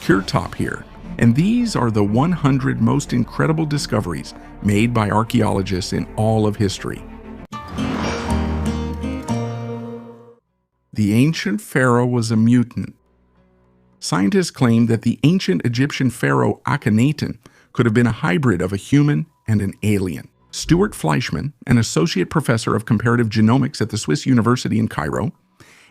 secure top here, and these are the 100 most incredible discoveries made by archaeologists in all of history. The ancient pharaoh was a mutant. Scientists claim that the ancient Egyptian pharaoh Akhenaten could have been a hybrid of a human and an alien. Stuart Fleischmann, an associate professor of comparative genomics at the Swiss University in Cairo,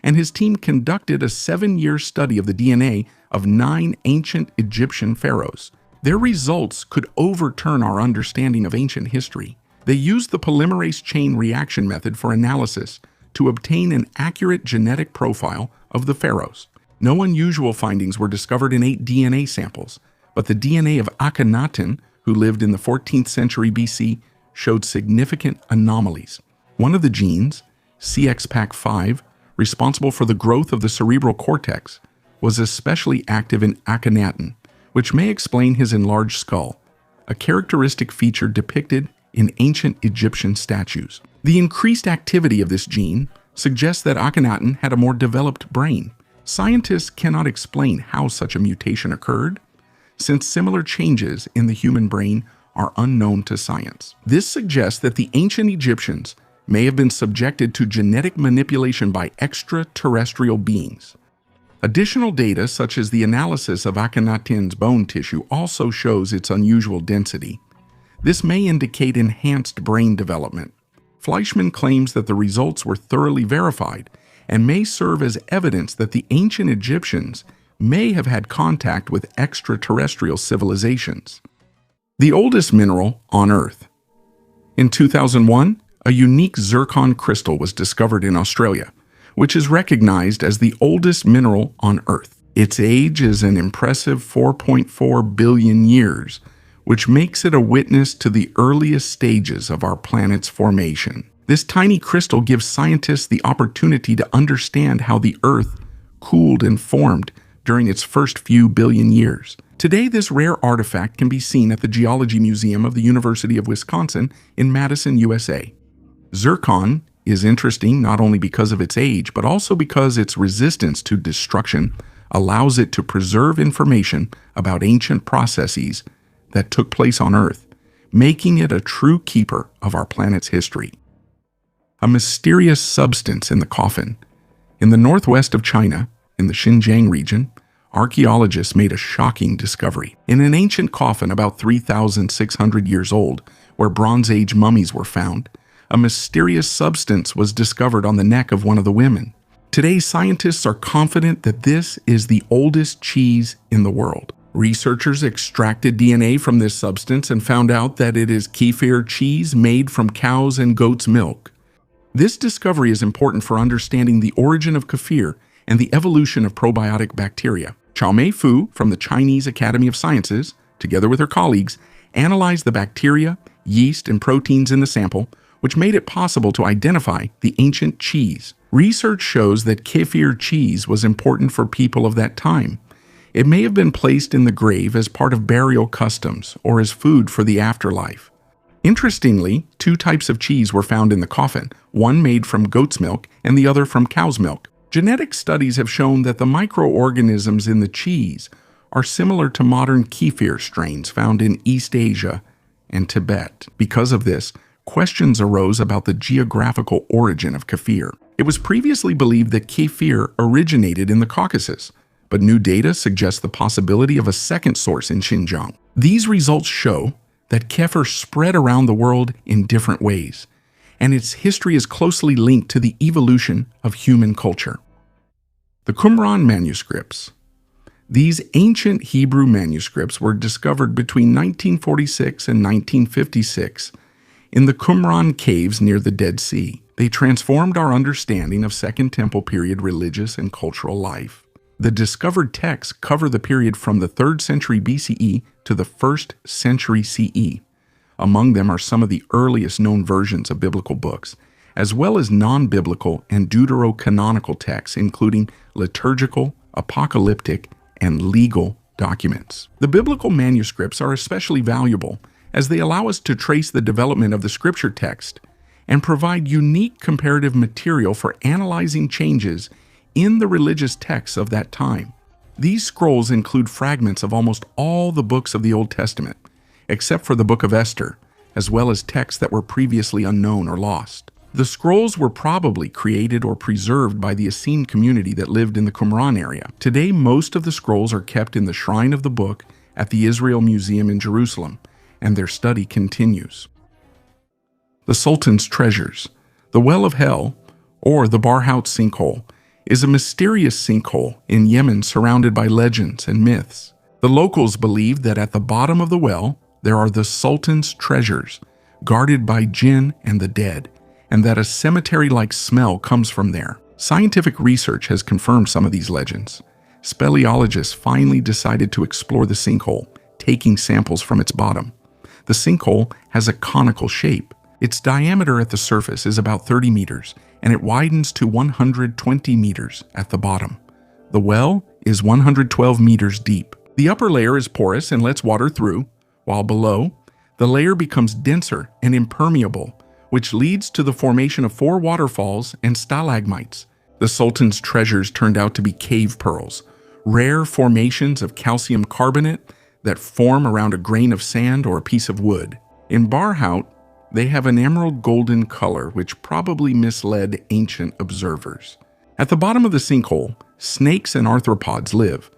and his team conducted a 7-year study of the DNA of 9 ancient Egyptian pharaohs. Their results could overturn our understanding of ancient history. They used the polymerase chain reaction method for analysis to obtain an accurate genetic profile of the pharaohs. No unusual findings were discovered in 8 DNA samples, but the DNA of Akhenaten, who lived in the 14th century BC, showed significant anomalies. One of the genes, CXPAC5, responsible for the growth of the cerebral cortex, was especially active in Akhenaten, which may explain his enlarged skull, a characteristic feature depicted in ancient Egyptian statues. The increased activity of this gene suggests that Akhenaten had a more developed brain. Scientists cannot explain how such a mutation occurred, since similar changes in the human brain are unknown to science. This suggests that the ancient Egyptians may have been subjected to genetic manipulation by extraterrestrial beings. Additional data, such as the analysis of Akhenaten's bone tissue, also shows its unusual density. This may indicate enhanced brain development. Fleischmann claims that the results were thoroughly verified and may serve as evidence that the ancient Egyptians may have had contact with extraterrestrial civilizations. The oldest mineral on Earth. In 2001, a unique zircon crystal was discovered in Australia, which is recognized as the oldest mineral on Earth. Its age is an impressive 4.4 billion years, which makes it a witness to the earliest stages of our planet's formation. This tiny crystal gives scientists the opportunity to understand how the Earth cooled and formed during its first few billion years. Today, this rare artifact can be seen at the Geology Museum of the University of Wisconsin in Madison, USA. Zircon is interesting not only because of its age, but also because its resistance to destruction allows it to preserve information about ancient processes that took place on Earth, making it a true keeper of our planet's history. A mysterious substance in the coffin. In the northwest of China, in the Xinjiang region, archaeologists made a shocking discovery. In an ancient coffin about 3,600 years old, where Bronze Age mummies were found, a mysterious substance was discovered on the neck of one of the women. Today, scientists are confident that this is the oldest cheese in the world. Researchers extracted DNA from this substance and found out that it is Kefir cheese made from cows' and goats' milk. This discovery is important for understanding the origin of Kefir and the evolution of probiotic bacteria. Xiaomei Fu from the Chinese Academy of Sciences, together with her colleagues, analyzed the bacteria, yeast, and proteins in the sample, which made it possible to identify the ancient cheese. Research shows that Kefir cheese was important for people of that time. It may have been placed in the grave as part of burial customs or as food for the afterlife. Interestingly, 2 types of cheese were found in the coffin, one made from goat's milk and the other from cow's milk. Genetic studies have shown that the microorganisms in the cheese are similar to modern Kefir strains found in East Asia and Tibet. Because of this, questions arose about the geographical origin of Kefir. It was previously believed that Kefir originated in the Caucasus, but new data suggests the possibility of a second source in Xinjiang. These results show that Kefir spread around the world in different ways, and its history is closely linked to the evolution of human culture. The Qumran manuscripts. These ancient Hebrew manuscripts were discovered between 1946 and 1956 in the Qumran caves near the Dead Sea. They transformed our understanding of Second Temple period religious and cultural life. The discovered texts cover the period from the 3rd century BCE to the 1st century CE. Among them are some of the earliest known versions of biblical books, as well as non-biblical and deuterocanonical texts, including liturgical, apocalyptic, and legal documents. The biblical manuscripts are especially valuable as they allow us to trace the development of the scripture text and provide unique comparative material for analyzing changes in the religious texts of that time. These scrolls include fragments of almost all the books of the Old Testament, except for the Book of Esther, as well as texts that were previously unknown or lost. The scrolls were probably created or preserved by the Essene community that lived in the Qumran area. Today, most of the scrolls are kept in the Shrine of the Book at the Israel Museum in Jerusalem, and their study continues. The Sultan's Treasures. The Well of Hell, or the Barhout Sinkhole, is a mysterious sinkhole in Yemen surrounded by legends and myths. The locals believe that at the bottom of the well, there are the Sultan's treasures, guarded by jinn and the dead, and that a cemetery-like smell comes from there. Scientific research has confirmed some of these legends. Speleologists finally decided to explore the sinkhole, taking samples from its bottom. The sinkhole has a conical shape. Its diameter at the surface is about 30 meters, and it widens to 120 meters at the bottom. The well is 112 meters deep. The upper layer is porous and lets water through, while below, the layer becomes denser and impermeable, which leads to the formation of 4 waterfalls and stalagmites. The Sultan's treasures turned out to be cave pearls, rare formations of calcium carbonate that form around a grain of sand or a piece of wood. In Barhout, they have an emerald golden color, which probably misled ancient observers. At the bottom of the sinkhole, snakes and arthropods live.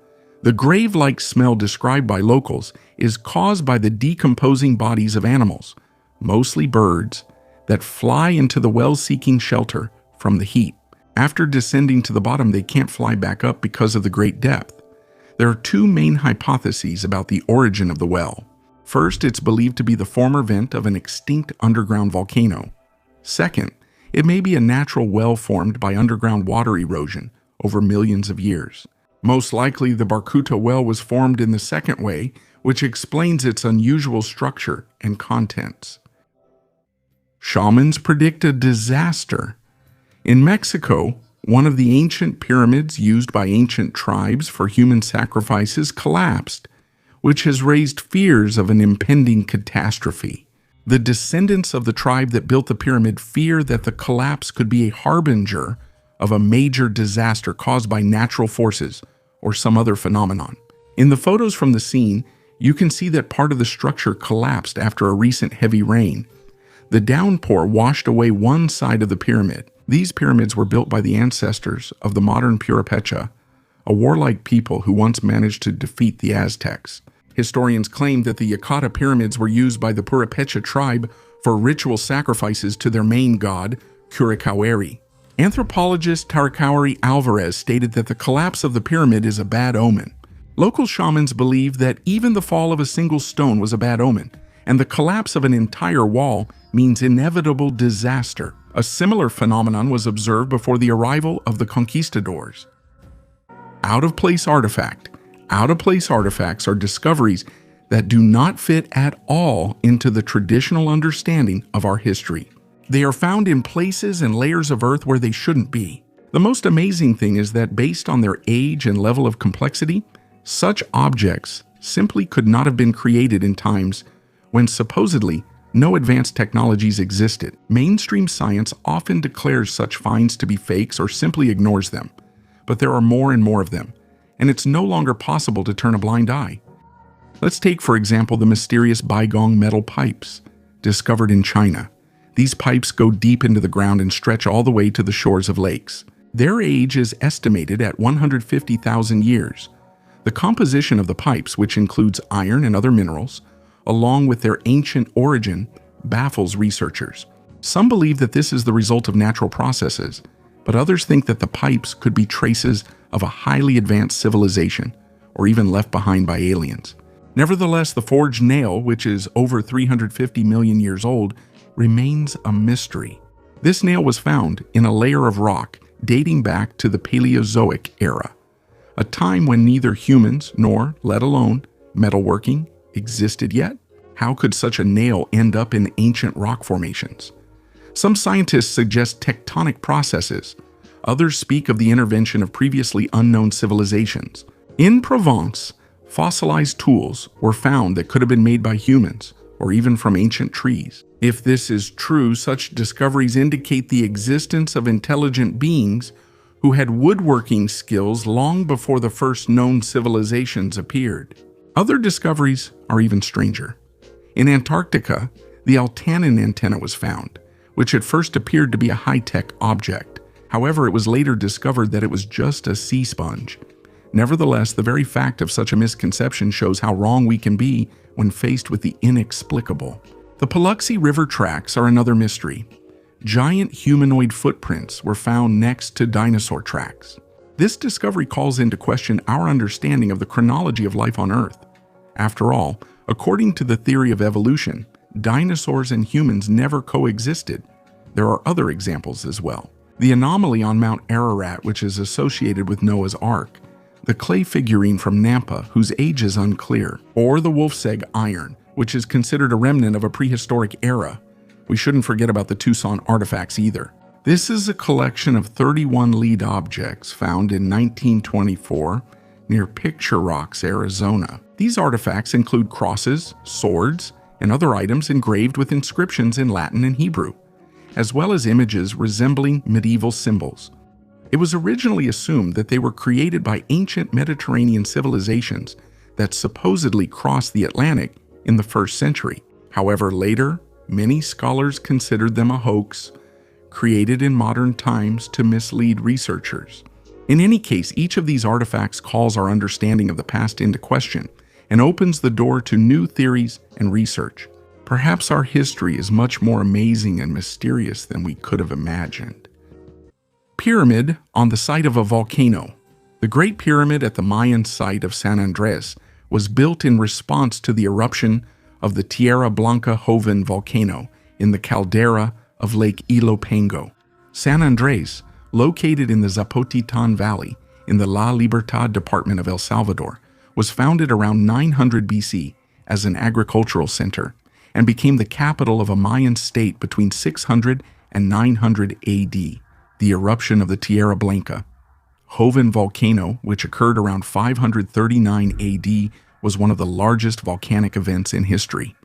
The grave-like smell described by locals is caused by the decomposing bodies of animals, mostly birds, that fly into the well seeking shelter from the heat. After descending to the bottom, they can't fly back up because of the great depth. There are 2 main hypotheses about the origin of the well. First, it's believed to be the former vent of an extinct underground volcano. Second, it may be a natural well formed by underground water erosion over millions of years. Most likely, the Barkuta well was formed in the second way, which explains its unusual structure and contents. Shamans predict a disaster. In Mexico, one of the ancient pyramids used by ancient tribes for human sacrifices collapsed, which has raised fears of an impending catastrophe. The descendants of the tribe that built the pyramid fear that the collapse could be a harbinger of a major disaster caused by natural forces or some other phenomenon. In the photos from the scene, you can see that part of the structure collapsed after a recent heavy rain. The downpour washed away one side of the pyramid. These pyramids were built by the ancestors of the modern Purépecha, a warlike people who once managed to defeat the Aztecs. Historians claim that the Yakata pyramids were used by the Purépecha tribe for ritual sacrifices to their main god, Curicaueri. Anthropologist Tarakauri Alvarez stated that the collapse of the pyramid is a bad omen. Local shamans believe that even the fall of a single stone was a bad omen, and the collapse of an entire wall means inevitable disaster. A similar phenomenon was observed before the arrival of the conquistadors. Out-of-place artifact. Out-of-place artifacts are discoveries that do not fit at all into the traditional understanding of our history. They are found in places and layers of earth where they shouldn't be. The most amazing thing is that based on their age and level of complexity, such objects simply could not have been created in times when supposedly no advanced technologies existed. Mainstream science often declares such finds to be fakes or simply ignores them, but there are more and more of them, and it's no longer possible to turn a blind eye. Let's take, for example, the mysterious Baigong metal pipes discovered in China. These pipes go deep into the ground and stretch all the way to the shores of lakes. Their age is estimated at 150,000 years. The composition of the pipes, which includes iron and other minerals, along with their ancient origin, baffles researchers. Some believe that this is the result of natural processes, but others think that the pipes could be traces of a highly advanced civilization, or even left behind by aliens. Nevertheless, the forged nail, which is over 350 million years old, remains a mystery. This nail was found in a layer of rock dating back to the Paleozoic era, a time when neither humans nor, let alone, metalworking existed yet. How could such a nail end up in ancient rock formations? Some scientists suggest tectonic processes. Others speak of the intervention of previously unknown civilizations. In Provence, fossilized tools were found that could have been made by humans or even from ancient trees. If this is true, such discoveries indicate the existence of intelligent beings who had woodworking skills long before the first known civilizations appeared. Other discoveries are even stranger. In Antarctica, the Altanin antenna was found, which at first appeared to be a high-tech object. However, it was later discovered that it was just a sea sponge. Nevertheless, the very fact of such a misconception shows how wrong we can be when faced with the inexplicable. The Paluxy River tracks are another mystery. Giant humanoid footprints were found next to dinosaur tracks. This discovery calls into question our understanding of the chronology of life on Earth. After all, according to the theory of evolution, dinosaurs and humans never coexisted. There are other examples as well. The anomaly on Mount Ararat, which is associated with Noah's Ark, the clay figurine from Nampa, whose age is unclear, or the wolf's egg iron, which is considered a remnant of a prehistoric era. We shouldn't forget about the Tucson artifacts either. This is a collection of 31 lead objects found in 1924 near Picture Rocks, Arizona. These artifacts include crosses, swords, and other items engraved with inscriptions in Latin and Hebrew, as well as images resembling medieval symbols. It was originally assumed that they were created by ancient Mediterranean civilizations that supposedly crossed the Atlantic in the 1st century. However, later, many scholars considered them a hoax, created in modern times to mislead researchers. In any case, each of these artifacts calls our understanding of the past into question and opens the door to new theories and research. Perhaps our history is much more amazing and mysterious than we could have imagined. Pyramid on the site of a volcano. The Great Pyramid at the Mayan site of San Andres was built in response to the eruption of the Tierra Blanca Joven volcano in the caldera of Lake Ilopango. San Andres, located in the Zapotitan Valley in the La Libertad department of El Salvador, was founded around 900 BC as an agricultural center and became the capital of a Mayan state between 600 and 900 AD. The eruption of the Tierra Blanca Joven volcano, which occurred around 539 AD, was one of the largest volcanic events in history,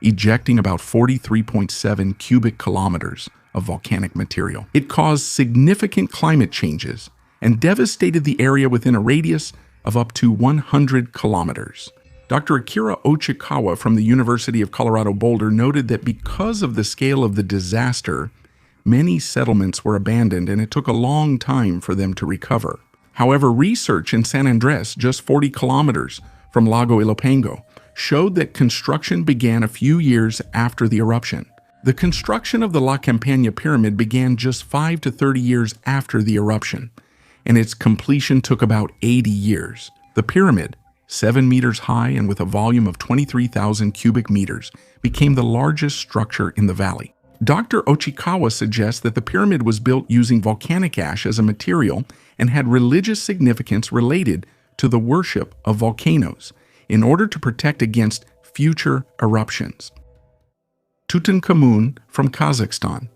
ejecting about 43.7 cubic kilometers of volcanic material. It caused significant climate changes and devastated the area within a radius of up to 100 kilometers. Dr. Akira Ochikawa from the University of Colorado Boulder noted that because of the scale of the disaster, many settlements were abandoned and it took a long time for them to recover. However, research in San Andres, just 40 kilometers from Lago Ilopango, showed that construction began a few years after the eruption. The construction of the La Campana Pyramid began just 5 to 30 years after the eruption, and its completion took about 80 years. The pyramid, 7 meters high and with a volume of 23,000 cubic meters, became the largest structure in the valley. Dr. Ochikawa suggests that the pyramid was built using volcanic ash as a material and had religious significance related to the worship of volcanoes in order to protect against future eruptions. Tutankhamun from Kazakhstan.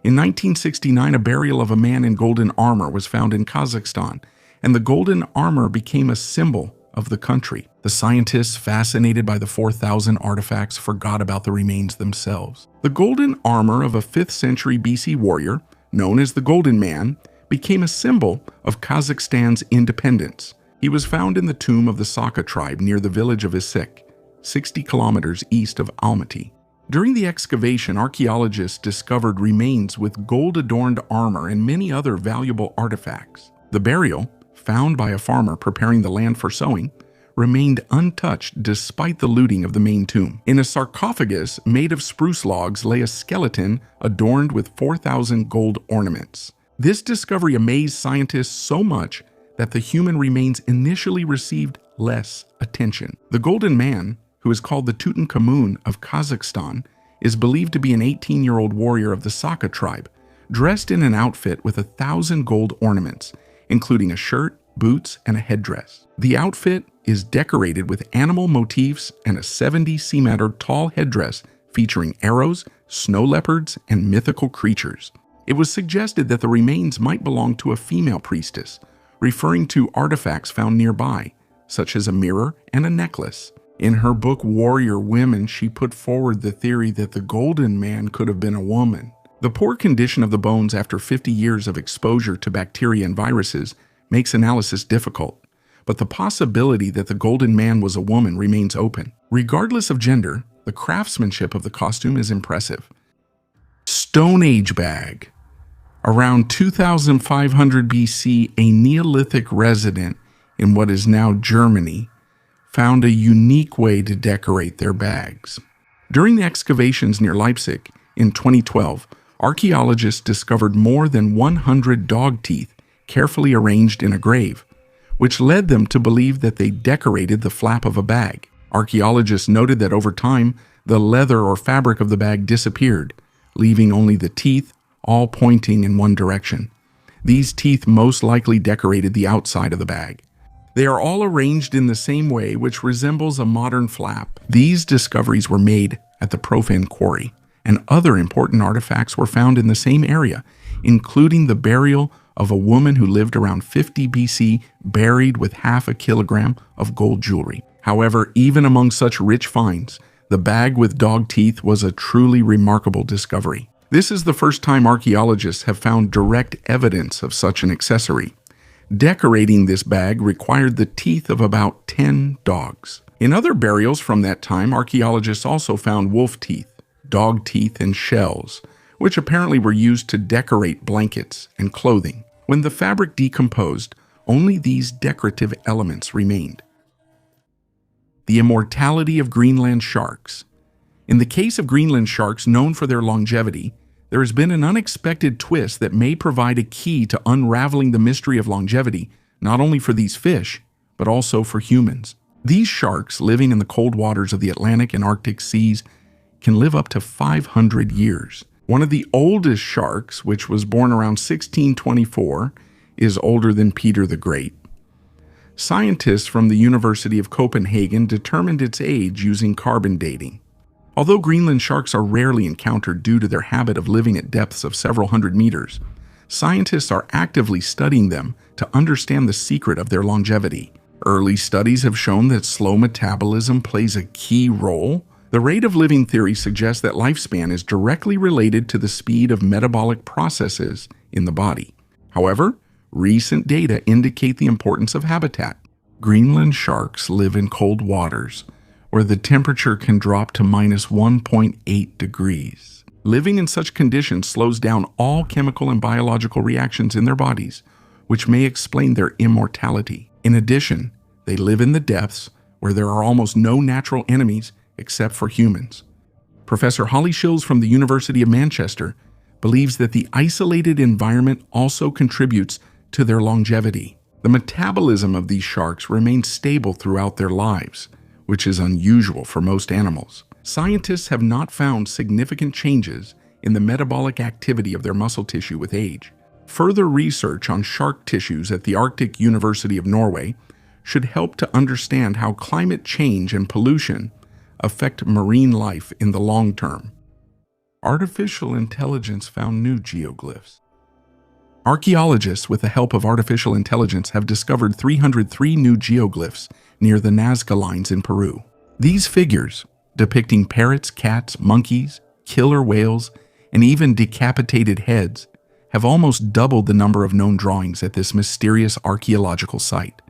In 1969, a burial of a man in golden armor was found in Kazakhstan, and the golden armor became a symbol of the country. The scientists, fascinated by the 4,000 artifacts, forgot about the remains themselves. The golden armor of a 5th century BC warrior, known as the Golden Man, became a symbol of Kazakhstan's independence. He was found in the tomb of the Saka tribe near the village of Issyk, 60 kilometers east of Almaty. During the excavation, archaeologists discovered remains with gold-adorned armor and many other valuable artifacts. The burial, found by a farmer preparing the land for sowing, remained untouched despite the looting of the main tomb. In a sarcophagus made of spruce logs lay a skeleton adorned with 4,000 gold ornaments. This discovery amazed scientists so much that the human remains initially received less attention. The Golden Man, who is called the Tutankhamun of Kazakhstan, is believed to be an 18-year-old warrior of the Saka tribe, dressed in an outfit with 1,000 gold ornaments, including a shirt, boots, and a headdress. The outfit is decorated with animal motifs and a 70 cm tall headdress featuring arrows, snow leopards, and mythical creatures. It was suggested that the remains might belong to a female priestess, referring to artifacts found nearby, such as a mirror and a necklace. In her book Warrior Women, she put forward the theory that the Golden Man could have been a woman. The poor condition of the bones after 50 years of exposure to bacteria and viruses makes analysis difficult, but the possibility that the Golden Man was a woman remains open. Regardless of gender, the craftsmanship of the costume is impressive. Stone Age bag. Around 2500 BC, a Neolithic resident in what is now Germany found a unique way to decorate their bags. During the excavations near Leipzig in 2012, archaeologists discovered more than 100 dog teeth carefully arranged in a grave, which led them to believe that they decorated the flap of a bag. Archaeologists noted that over time, the leather or fabric of the bag disappeared, leaving only the teeth, all pointing in one direction. These teeth most likely decorated the outside of the bag. They are all arranged in the same way, which resembles a modern flap. These discoveries were made at the Profan Quarry, and other important artifacts were found in the same area, including the burial of a woman who lived around 50 BC, buried with half a kilogram of gold jewelry. However, even among such rich finds, the bag with dog teeth was a truly remarkable discovery. This is the first time archaeologists have found direct evidence of such an accessory. Decorating this bag required the teeth of about 10 dogs. In other burials from that time, archaeologists also found wolf teeth, dog teeth, and shells, which apparently were used to decorate blankets and clothing. When the fabric decomposed, only these decorative elements remained. The immortality of Greenland sharks. In the case of Greenland sharks, known for their longevity, there has been an unexpected twist that may provide a key to unraveling the mystery of longevity, not only for these fish, but also for humans. These sharks, living in the cold waters of the Atlantic and Arctic seas, can live up to 500 years. One of the oldest sharks, which was born around 1624, is older than Peter the Great. Scientists from the University of Copenhagen determined its age using carbon dating. Although Greenland sharks are rarely encountered due to their habit of living at depths of several hundred meters, scientists are actively studying them to understand the secret of their longevity. Early studies have shown that slow metabolism plays a key role. The rate of living theory suggests that lifespan is directly related to the speed of metabolic processes in the body. However, recent data indicate the importance of habitat. Greenland sharks live in cold waters, where the temperature can drop to minus 1.8 degrees. Living in such conditions slows down all chemical and biological reactions in their bodies, which may explain their immortality. In addition, they live in the depths, where there are almost no natural enemies except for humans. Professor Holly Shills from the University of Manchester believes that the isolated environment also contributes to their longevity. The metabolism of these sharks remains stable throughout their lives, which is unusual for most animals. Scientists have not found significant changes in the metabolic activity of their muscle tissue with age. Further research on shark tissues at the Arctic University of Norway should help to understand how climate change and pollution affect marine life in the long term. Artificial intelligence found new geoglyphs. Archaeologists, with the help of artificial intelligence, have discovered 303 new geoglyphs near the Nazca lines in Peru. These figures, depicting parrots, cats, monkeys, killer whales, and even decapitated heads, have almost doubled the number of known drawings at this mysterious archaeological site,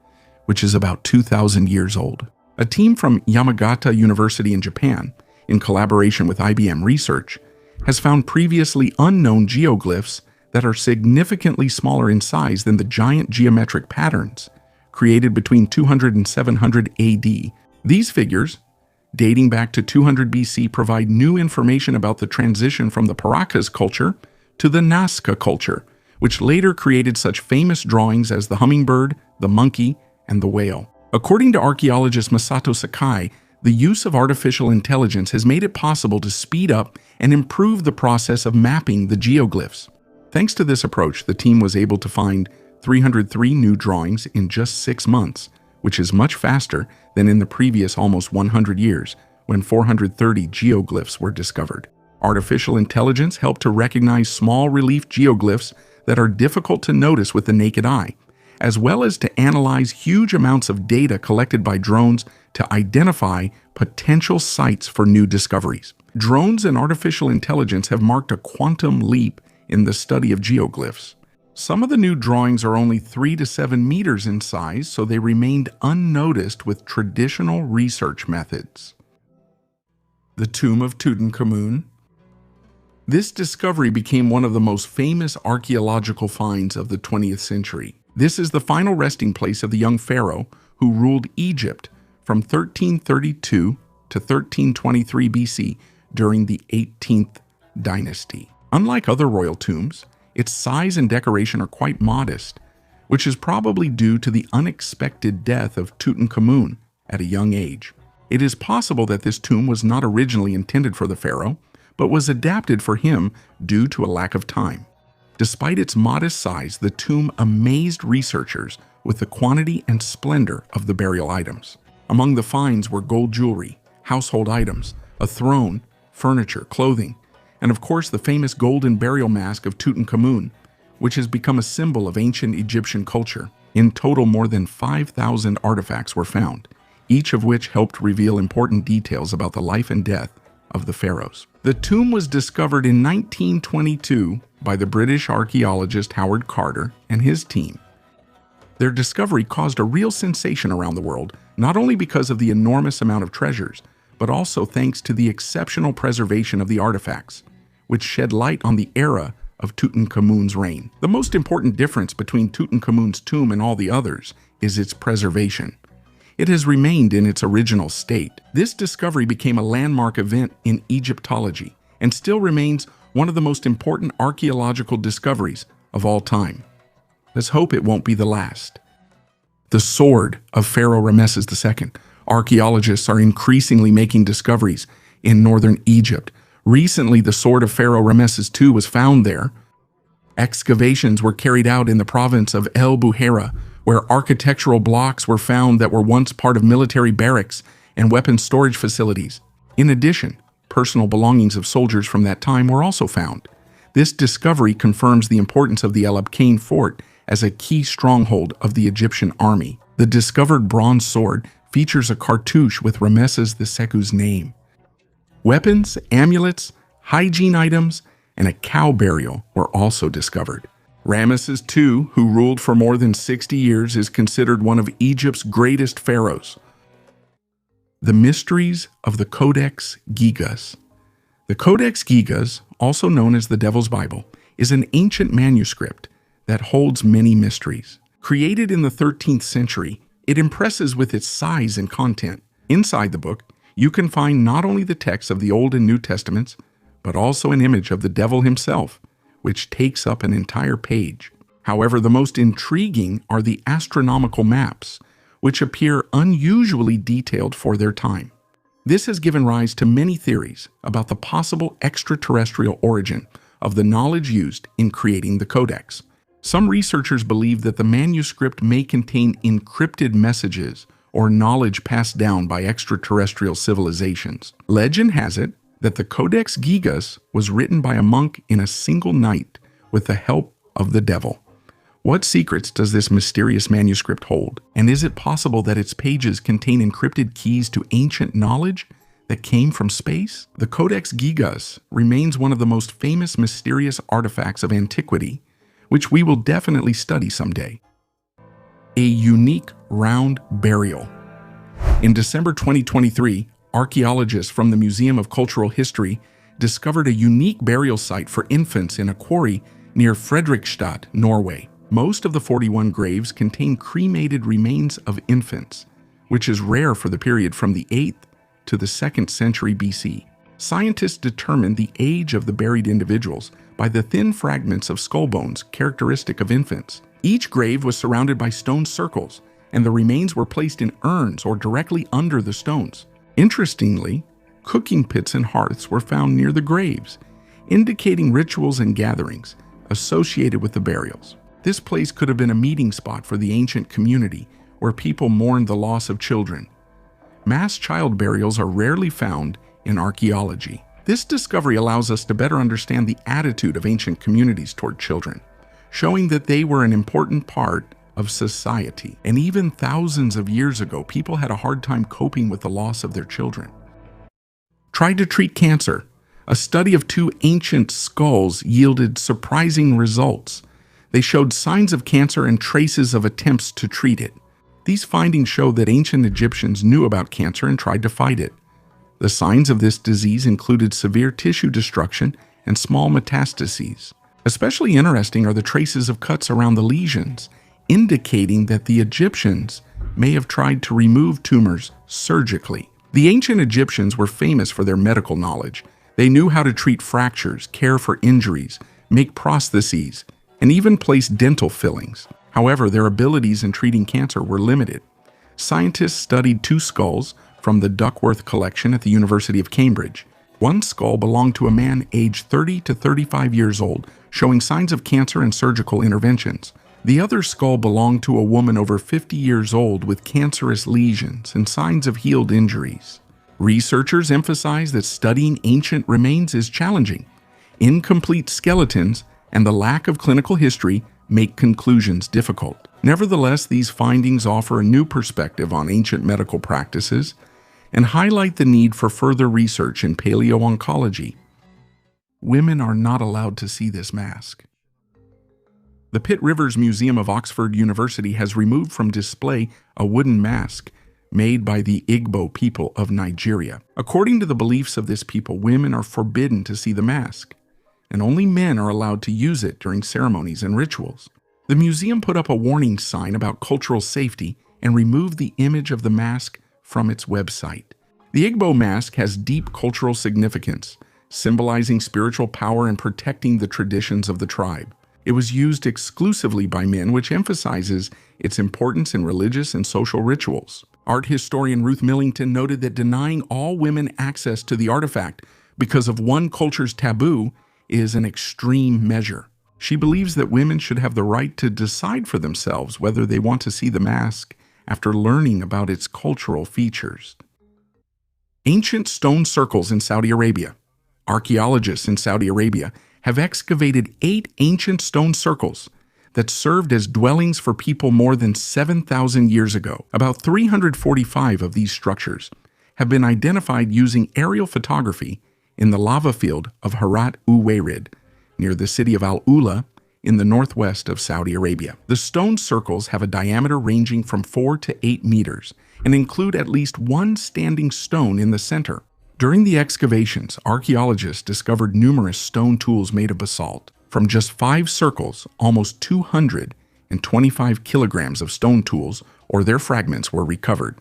which is about 2,000 years old. A team from Yamagata University in Japan, in collaboration with IBM Research, has found previously unknown geoglyphs that are significantly smaller in size than the giant geometric patterns created between 200 and 700 AD. These figures, dating back to 200 BC, provide new information about the transition from the Paracas culture to the Nazca culture, which later created such famous drawings as the hummingbird, the monkey, and the whale. According to archaeologist Masato Sakai, the use of artificial intelligence has made it possible to speed up and improve the process of mapping the geoglyphs. Thanks to this approach, the team was able to find 303 new drawings in just 6 months, which is much faster than in the previous almost 100 years, when 430 geoglyphs were discovered. Artificial intelligence helped to recognize small relief geoglyphs that are difficult to notice with the naked eye, as well as to analyze huge amounts of data collected by drones to identify potential sites for new discoveries. Drones and artificial intelligence have marked a quantum leap in the study of geoglyphs. Some of the new drawings are only 3 to 7 meters in size, so they remained unnoticed with traditional research methods. The Tomb of Tutankhamun. This discovery became one of the most famous archaeological finds of the 20th century. This is the final resting place of the young pharaoh who ruled Egypt from 1332 to 1323 BC during the 18th dynasty. Unlike other royal tombs, its size and decoration are quite modest, which is probably due to the unexpected death of Tutankhamun at a young age. It is possible that this tomb was not originally intended for the pharaoh, but was adapted for him due to a lack of time. Despite its modest size, the tomb amazed researchers with the quantity and splendor of the burial items. Among the finds were gold jewelry, household items, a throne, furniture, clothing, and of course the famous golden burial mask of Tutankhamun, which has become a symbol of ancient Egyptian culture. In total, more than 5,000 artifacts were found, each of which helped reveal important details about the life and death of the pharaohs. The tomb was discovered in 1922 by the British archaeologist Howard Carter and his team. Their discovery caused a real sensation around the world, not only because of the enormous amount of treasures, but also thanks to the exceptional preservation of the artifacts, which shed light on the era of Tutankhamun's reign. The most important difference between Tutankhamun's tomb and all the others is its preservation. It has remained in its original state. This discovery became a landmark event in Egyptology and still remains one of the most important archaeological discoveries of all time. Let's hope it won't be the last. The sword of Pharaoh Ramesses II. Archaeologists are increasingly making discoveries in northern Egypt. Recently, the sword of Pharaoh Ramesses II was found there. Excavations were carried out in the province of El Buhaira, where architectural blocks were found that were once part of military barracks and weapons storage facilities. In addition, personal belongings of soldiers from that time were also found. This discovery confirms the importance of the El Abqain fort as a key stronghold of the Egyptian army. The discovered bronze sword features a cartouche with Ramesses II's name. Weapons, amulets, hygiene items, and a cow burial were also discovered. Ramesses II, who ruled for more than 60 years, is considered one of Egypt's greatest pharaohs. The mysteries of the Codex Gigas. The Codex Gigas, also known as the Devil's Bible, is an ancient manuscript that holds many mysteries. Created in the 13th century, it impresses with its size and content. Inside the book, you can find not only the texts of the Old and New Testaments, but also an image of the devil himself, which takes up an entire page. However, the most intriguing are the astronomical maps, which appear unusually detailed for their time. This has given rise to many theories about the possible extraterrestrial origin of the knowledge used in creating the Codex. Some researchers believe that the manuscript may contain encrypted messages or knowledge passed down by extraterrestrial civilizations. Legend has it that the Codex Gigas was written by a monk in a single night with the help of the devil. What secrets does this mysterious manuscript hold? And is it possible that its pages contain encrypted keys to ancient knowledge that came from space? The Codex Gigas remains one of the most famous mysterious artifacts of antiquity, which we will definitely study someday. A unique round burial. In December 2023, archaeologists from the Museum of Cultural History discovered a unique burial site for infants in a quarry near Fredrikstad, Norway. Most of the 41 graves contain cremated remains of infants, which is rare for the period from the 8th to the 2nd century BC. Scientists determined the age of the buried individuals by the thin fragments of skull bones characteristic of infants. Each grave was surrounded by stone circles, and the remains were placed in urns or directly under the stones. Interestingly, cooking pits and hearths were found near the graves, indicating rituals and gatherings associated with the burials. This place could have been a meeting spot for the ancient community where people mourned the loss of children. Mass child burials are rarely found in archaeology. This discovery allows us to better understand the attitude of ancient communities toward children, showing that they were an important part of society. And even thousands of years ago, people had a hard time coping with the loss of their children. tried to treat cancer. A study of 2 ancient skulls yielded surprising results. They showed signs of cancer and traces of attempts to treat it. These findings show that ancient Egyptians knew about cancer and tried to fight it. The signs of this disease included severe tissue destruction and small metastases. Especially interesting are the traces of cuts around the lesions, indicating that the Egyptians may have tried to remove tumors surgically. The ancient Egyptians were famous for their medical knowledge. They knew how to treat fractures, care for injuries, make prostheses, and even place dental fillings. However, their abilities in treating cancer were limited. Scientists studied 2 skulls from the Duckworth collection at the University of Cambridge. One skull belonged to a man aged 30 to 35 years old, showing signs of cancer and surgical interventions. The other skull belonged to a woman over 50 years old with cancerous lesions and signs of healed injuries. Researchers emphasize that studying ancient remains is challenging. Incomplete skeletons and the lack of clinical history make conclusions difficult. Nevertheless, these findings offer a new perspective on ancient medical practices and highlight the need for further research in paleoncology. Women are not allowed to see this mask. The Pitt Rivers Museum of Oxford University has removed from display a wooden mask made by the Igbo people of Nigeria. According to the beliefs of this people, women are forbidden to see the mask, and only men are allowed to use it during ceremonies and rituals. The museum put up a warning sign about cultural safety and removed the image of the mask from its website. The Igbo mask has deep cultural significance, symbolizing spiritual power and protecting the traditions of the tribe. It was used exclusively by men, which emphasizes its importance in religious and social rituals. Art historian Ruth Millington noted that denying all women access to the artifact because of one culture's taboo is an extreme measure. She believes that women should have the right to decide for themselves whether they want to see the mask after learning about its cultural features. Ancient stone circles in Saudi Arabia. Archaeologists in Saudi Arabia have excavated 8 ancient stone circles that served as dwellings for people more than 7,000 years ago. About 345 of these structures have been identified using aerial photography in the lava field of Harat Uwairid, near the city of Al-Ula in the northwest of Saudi Arabia. The stone circles have a diameter ranging from 4 to 8 meters and include at least one standing stone in the center. During the excavations, archaeologists discovered numerous stone tools made of basalt. From just 5 circles, almost 225 kilograms of stone tools or their fragments were recovered.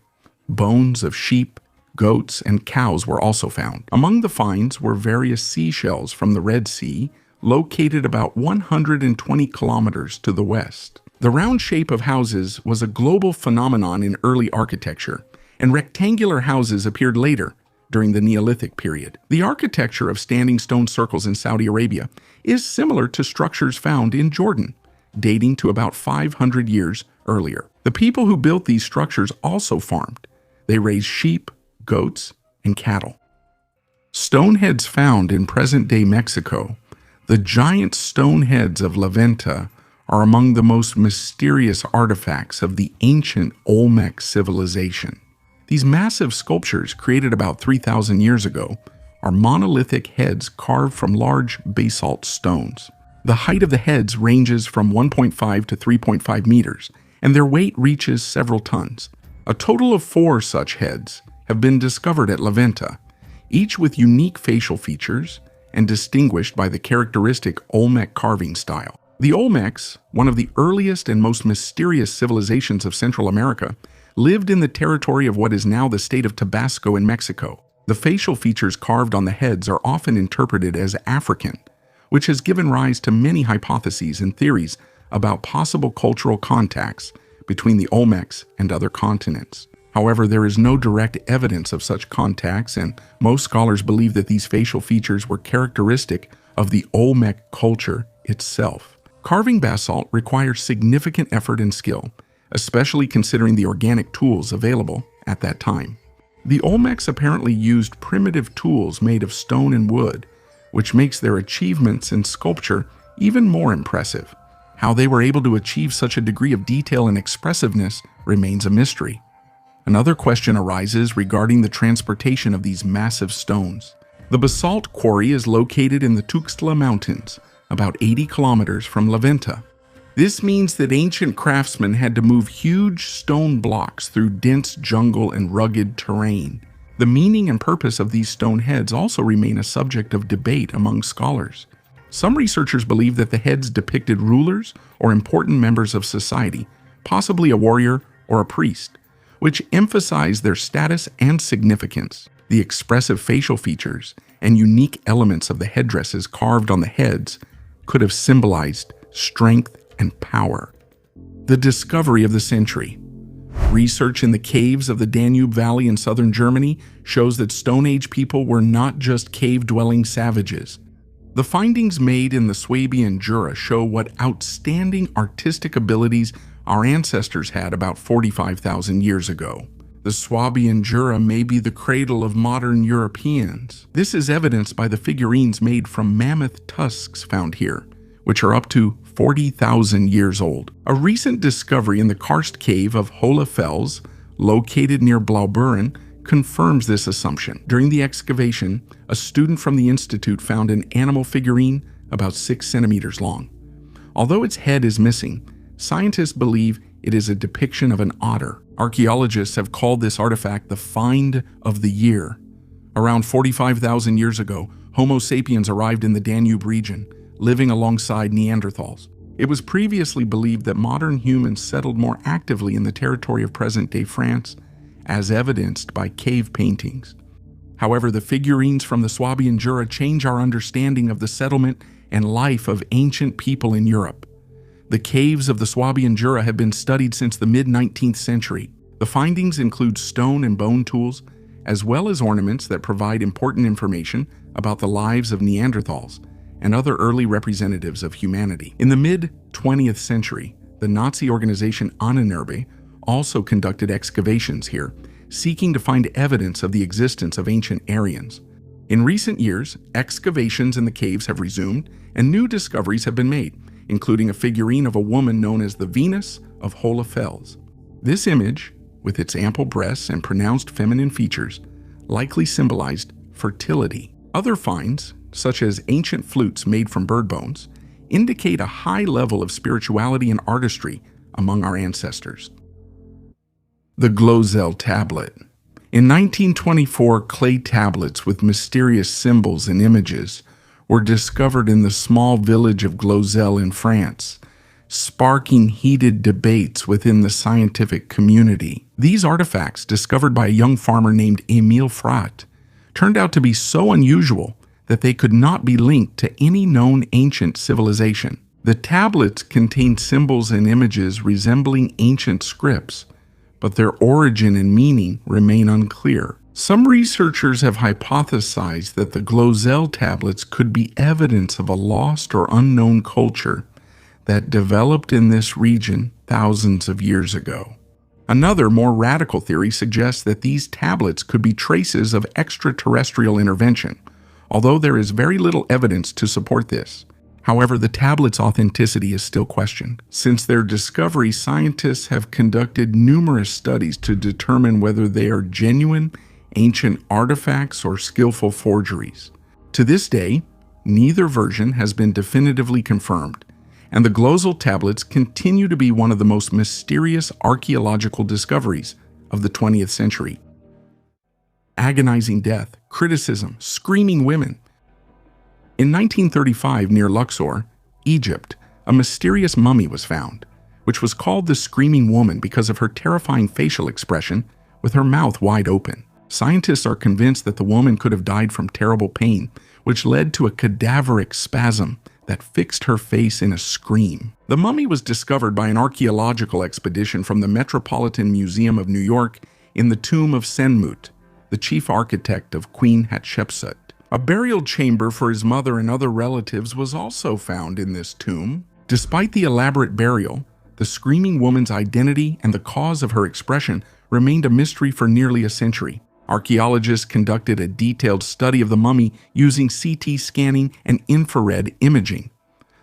Bones of sheep, goats, and cows were also found. Among the finds were various seashells from the Red Sea, located about 120 kilometers to the west. The round shape of houses was a global phenomenon in early architecture, and rectangular houses appeared later, during the Neolithic period. The architecture of standing stone circles in Saudi Arabia is similar to structures found in Jordan, dating to about 500 years earlier. The people who built these structures also farmed. They raised sheep, goats, and cattle. Stone heads found in present-day Mexico, the giant stone heads of La Venta, are among the most mysterious artifacts of the ancient Olmec civilization. These massive sculptures, created about 3,000 years ago, are monolithic heads carved from large basalt stones. The height of the heads ranges from 1.5 to 3.5 meters, and their weight reaches several tons. A total of 4 such heads have been discovered at La Venta, each with unique facial features and distinguished by the characteristic Olmec carving style. The Olmecs, one of the earliest and most mysterious civilizations of Central America, lived in the territory of what is now the state of Tabasco in Mexico. The facial features carved on the heads are often interpreted as African, which has given rise to many hypotheses and theories about possible cultural contacts between the Olmecs and other continents. However, there is no direct evidence of such contacts, and most scholars believe that these facial features were characteristic of the Olmec culture itself. Carving basalt requires significant effort and skill, especially considering the organic tools available at that time. The Olmecs apparently used primitive tools made of stone and wood, which makes their achievements in sculpture even more impressive. How they were able to achieve such a degree of detail and expressiveness remains a mystery. Another question arises regarding the transportation of these massive stones. The basalt quarry is located in the Tuxtla Mountains, about 80 kilometers from La Venta. This means that ancient craftsmen had to move huge stone blocks through dense jungle and rugged terrain. The meaning and purpose of these stone heads also remain a subject of debate among scholars. Some researchers believe that the heads depicted rulers or important members of society, possibly a warrior or a priest, which emphasize their status and significance. The expressive facial features and unique elements of the headdresses carved on the heads could have symbolized strength and power. The discovery of the century. Research in the caves of the Danube Valley in southern Germany shows that Stone Age people were not just cave-dwelling savages. The findings made in the Swabian Jura show what outstanding artistic abilities our ancestors had about 45,000 years ago. The Swabian Jura may be the cradle of modern Europeans. This is evidenced by the figurines made from mammoth tusks found here, which are up to 40,000 years old. A recent discovery in the karst cave of Hohlefels, located near Blaubeuren, confirms this assumption. During the excavation, a student from the institute found an animal figurine about 6 centimeters long. Although its head is missing, scientists believe it is a depiction of an otter. Archaeologists have called this artifact the find of the year. Around 45,000 years ago, Homo sapiens arrived in the Danube region, living alongside Neanderthals. It was previously believed that modern humans settled more actively in the territory of present-day France, as evidenced by cave paintings. However, the figurines from the Swabian Jura change our understanding of the settlement and life of ancient people in Europe. The caves of the Swabian Jura have been studied since the mid-19th century. The findings include stone and bone tools, as well as ornaments that provide important information about the lives of Neanderthals and other early representatives of humanity. In the mid-20th century, the Nazi organization Ahnenerbe also conducted excavations here, seeking to find evidence of the existence of ancient Aryans. In recent years, excavations in the caves have resumed, and new discoveries have been made, including a figurine of a woman known as the Venus of Hohlefels. This image, with its ample breasts and pronounced feminine features, likely symbolized fertility. Other finds, such as ancient flutes made from bird bones, indicate a high level of spirituality and artistry among our ancestors. The Glözel tablet. In 1924, clay tablets with mysterious symbols and images were discovered in the small village of Glözel in France, sparking heated debates within the scientific community. These artifacts, discovered by a young farmer named Emil Fratt, turned out to be so unusual that they could not be linked to any known ancient civilization. The tablets contained symbols and images resembling ancient scripts, but their origin and meaning remain unclear. Some researchers have hypothesized that the Glözel tablets could be evidence of a lost or unknown culture that developed in this region thousands of years ago. Another, more radical theory suggests that these tablets could be traces of extraterrestrial intervention, although there is very little evidence to support this. However, the tablets' authenticity is still questioned. Since their discovery, scientists have conducted numerous studies to determine whether they are genuine ancient artifacts or skillful forgeries. To this day, neither version has been definitively confirmed, and the Glözel tablets continue to be one of the most mysterious archaeological discoveries of the 20th century. Agonizing death, criticism, screaming women. In 1935, near Luxor, Egypt, a mysterious mummy was found, which was called the Screaming Woman because of her terrifying facial expression with her mouth wide open. Scientists are convinced that the woman could have died from terrible pain, which led to a cadaveric spasm that fixed her face in a scream. The mummy was discovered by an archaeological expedition from the Metropolitan Museum of New York in the tomb of Senmut, the chief architect of Queen Hatshepsut. A burial chamber for his mother and other relatives was also found in this tomb. Despite the elaborate burial, the screaming woman's identity and the cause of her expression remained a mystery for nearly a century. Archaeologists conducted a detailed study of the mummy using CT scanning and infrared imaging.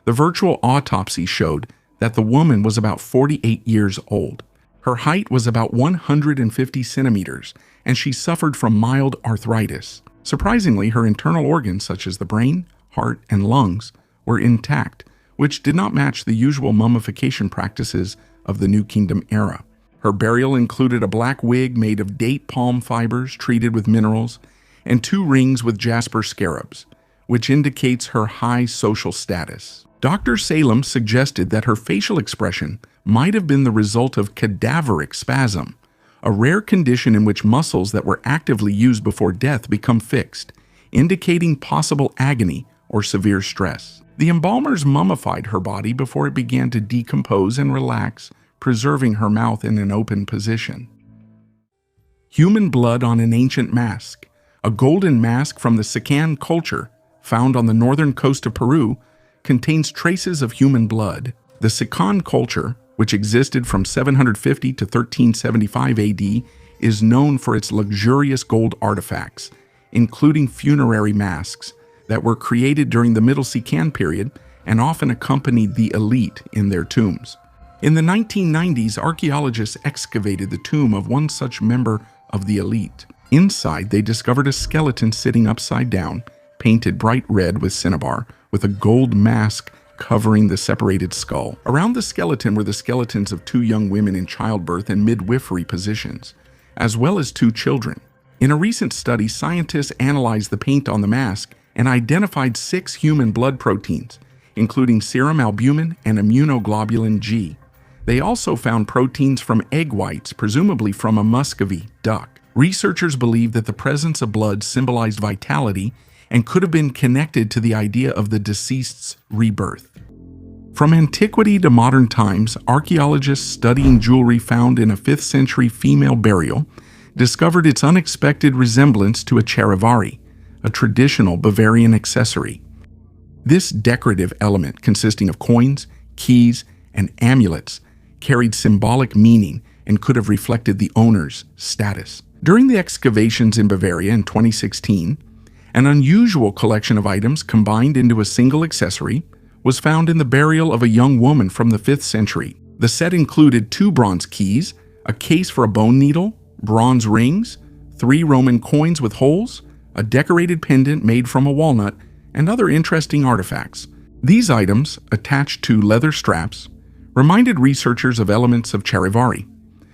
The virtual autopsy showed that the woman was about 48 years old. Her height was about 150 centimeters, and she suffered from mild arthritis. Surprisingly, her internal organs, such as the brain, heart, and lungs, were intact, which did not match the usual mummification practices of the New Kingdom era. Her burial included a black wig made of date palm fibers treated with minerals, and 2 rings with jasper scarabs, which indicates her high social status. Dr. Salem suggested that her facial expression might have been the result of cadaveric spasm, a rare condition in which muscles that were actively used before death become fixed, indicating possible agony or severe stress. The embalmers mummified her body before it began to decompose and relax, preserving her mouth in an open position. Human blood on an ancient mask. A golden mask from the Sinkholes culture, found on the northern coast of Peru, contains traces of human blood. The Sinkholes culture, which existed from 750 to 1375 AD, is known for its luxurious gold artifacts, including funerary masks that were created during the Middle Sinkholes period and often accompanied the elite in their tombs. In the 1990s, archaeologists excavated the tomb of one such member of the elite. Inside, they discovered a skeleton sitting upside down, painted bright red with cinnabar, with a gold mask covering the separated skull. Around the skeleton were the skeletons of 2 young women in childbirth and midwifery positions, as well as 2 children. In a recent study, scientists analyzed the paint on the mask and identified 6 human blood proteins, including serum albumin and immunoglobulin G. They also found proteins from egg whites, presumably from a Muscovy duck. Researchers believe that the presence of blood symbolized vitality and could have been connected to the idea of the deceased's rebirth. From antiquity to modern times, archaeologists studying jewelry found in a 5th century female burial discovered its unexpected resemblance to a charivari, a traditional Bavarian accessory. This decorative element, consisting of coins, keys, and amulets, carried symbolic meaning and could have reflected the owner's status. During the excavations in Bavaria in 2016, an unusual collection of items combined into a single accessory was found in the burial of a young woman from the 5th century. The set included 2 bronze keys, a case for a bone needle, bronze rings, 3 Roman coins with holes, a decorated pendant made from a walnut, and other interesting artifacts. These items, attached to leather straps, reminded researchers of elements of charivari,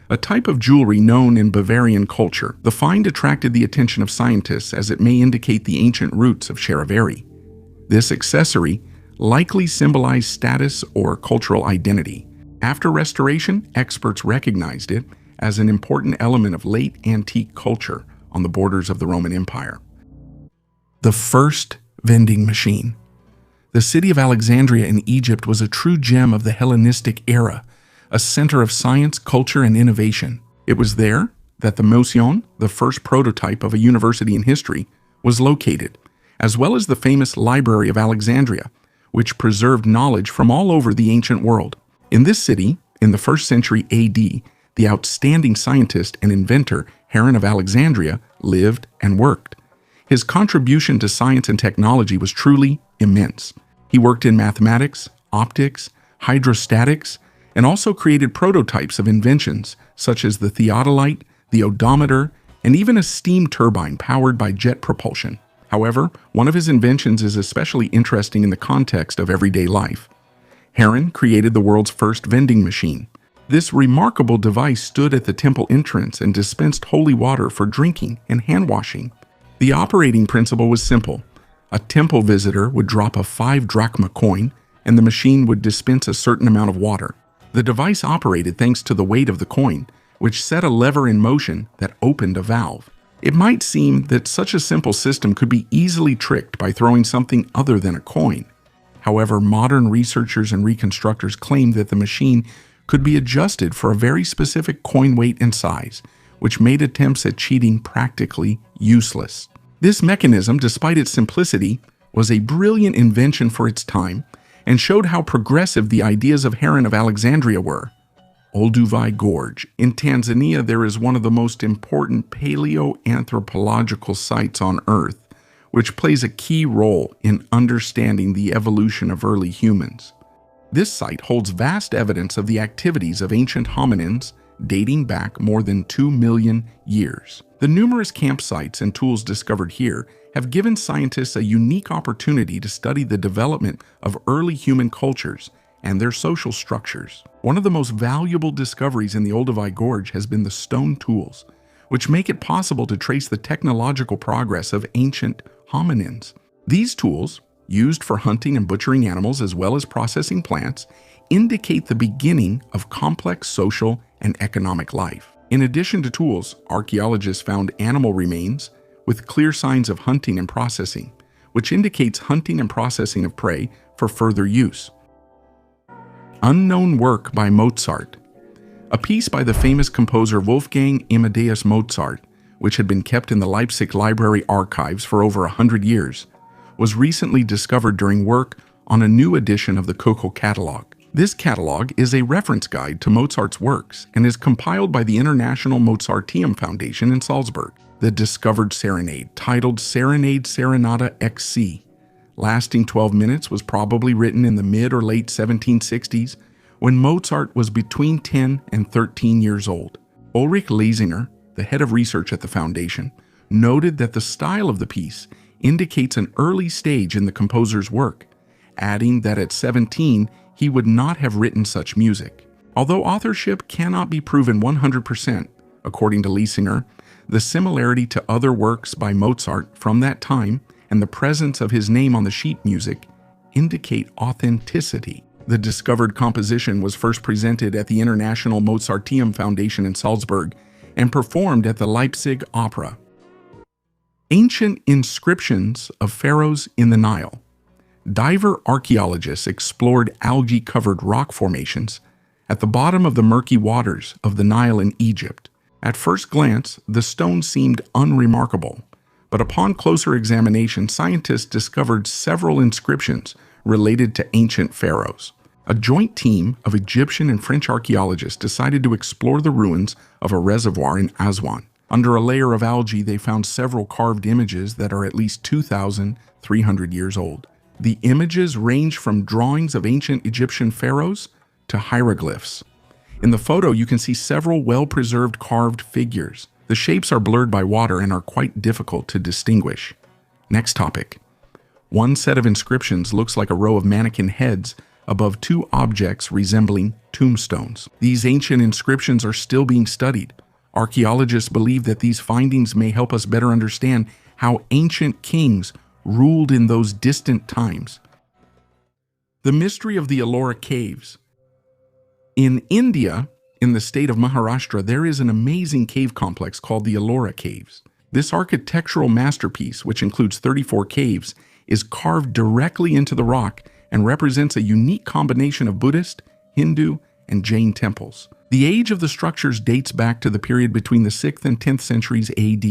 a type of jewelry known in Bavarian culture. The find attracted the attention of scientists as it may indicate the ancient roots of charivari. This accessory likely symbolized status or cultural identity. After restoration, experts recognized it as an important element of late antique culture on the borders of the Roman Empire. The first vending machine. The city of Alexandria in Egypt was a true gem of the Hellenistic era, a center of science, culture, and innovation. It was there that the Motion, the first prototype of a university in history, was located, as well as the famous Library of Alexandria, which preserved knowledge from all over the ancient world. In this city, in the 1st century AD, the outstanding scientist and inventor Heron of Alexandria lived and worked. His contribution to science and technology was truly immense. He worked in mathematics, optics, hydrostatics, and also created prototypes of inventions such as the theodolite, the odometer, and even a steam turbine powered by jet propulsion. However, one of his inventions is especially interesting in the context of everyday life. Heron created the world's first vending machine. This remarkable device stood at the temple entrance and dispensed holy water for drinking and hand washing. The operating principle was simple. A temple visitor would drop a 5 drachma coin, and the machine would dispense a certain amount of water. The device operated thanks to the weight of the coin, which set a lever in motion that opened a valve. It might seem that such a simple system could be easily tricked by throwing something other than a coin. However, modern researchers and reconstructors claim that the machine could be adjusted for a very specific coin weight and size, which made attempts at cheating practically useless. This mechanism, despite its simplicity, was a brilliant invention for its time and showed how progressive the ideas of Heron of Alexandria were. Olduvai Gorge. In Tanzania, there is one of the most important paleoanthropological sites on Earth, which plays a key role in understanding the evolution of early humans. This site holds vast evidence of the activities of ancient hominins dating back more than 2 million years. The numerous campsites and tools discovered here have given scientists a unique opportunity to study the development of early human cultures and their social structures. One of the most valuable discoveries in the Olduvai Gorge has been the stone tools, which make it possible to trace the technological progress of ancient hominins. These tools, used for hunting and butchering animals as well as processing plants, indicate the beginning of complex social and economic life. In addition to tools, archaeologists found animal remains with clear signs of hunting and processing, which indicates hunting and processing of prey for further use. Unknown work by Mozart. A piece by the famous composer Wolfgang Amadeus Mozart, which had been kept in the Leipzig Library archives for over 100 years, was recently discovered during work on a new edition of the Köchel catalog. This catalog is a reference guide to Mozart's works and is compiled by the International Mozarteum Foundation in Salzburg. The discovered serenade, titled Serenade Serenata XC, lasting 12 minutes, was probably written in the mid or late 1760s when Mozart was between 10 and 13 years old. Ulrich Lesinger, the head of research at the foundation, noted that the style of the piece indicates an early stage in the composer's work, adding that at 17 he would not have written such music. Although authorship cannot be proven 100%, according to Lesinger, the similarity to other works by Mozart from that time and the presence of his name on the sheet music indicate authenticity. The discovered composition was first presented at the International Mozarteum Foundation in Salzburg and performed at the Leipzig Opera. Ancient inscriptions of pharaohs in the Nile. Diver archaeologists explored algae-covered rock formations at the bottom of the murky waters of the Nile in Egypt. At first glance, the stones seemed unremarkable, but upon closer examination, scientists discovered several inscriptions related to ancient pharaohs. A joint team of Egyptian and French archaeologists decided to explore the ruins of a reservoir in Aswan. Under a layer of algae, they found several carved images that are at least 2,300 years old. The images range from drawings of ancient Egyptian pharaohs to hieroglyphs. In the photo, you can see several well-preserved carved figures. The shapes are blurred by water and are quite difficult to distinguish. Next topic. One set of inscriptions looks like a row of mannequin heads above two objects resembling tombstones. These ancient inscriptions are still being studied. Archaeologists believe that these findings may help us better understand how ancient kings ruled in those distant times. The mystery of the Ellora Caves. In India, in the state of Maharashtra, there is an amazing cave complex called the Ellora Caves. This architectural masterpiece, which includes 34 caves, is carved directly into the rock and represents a unique combination of Buddhist, Hindu, and Jain temples. The age of the structures dates back to the period between the 6th and 10th centuries AD.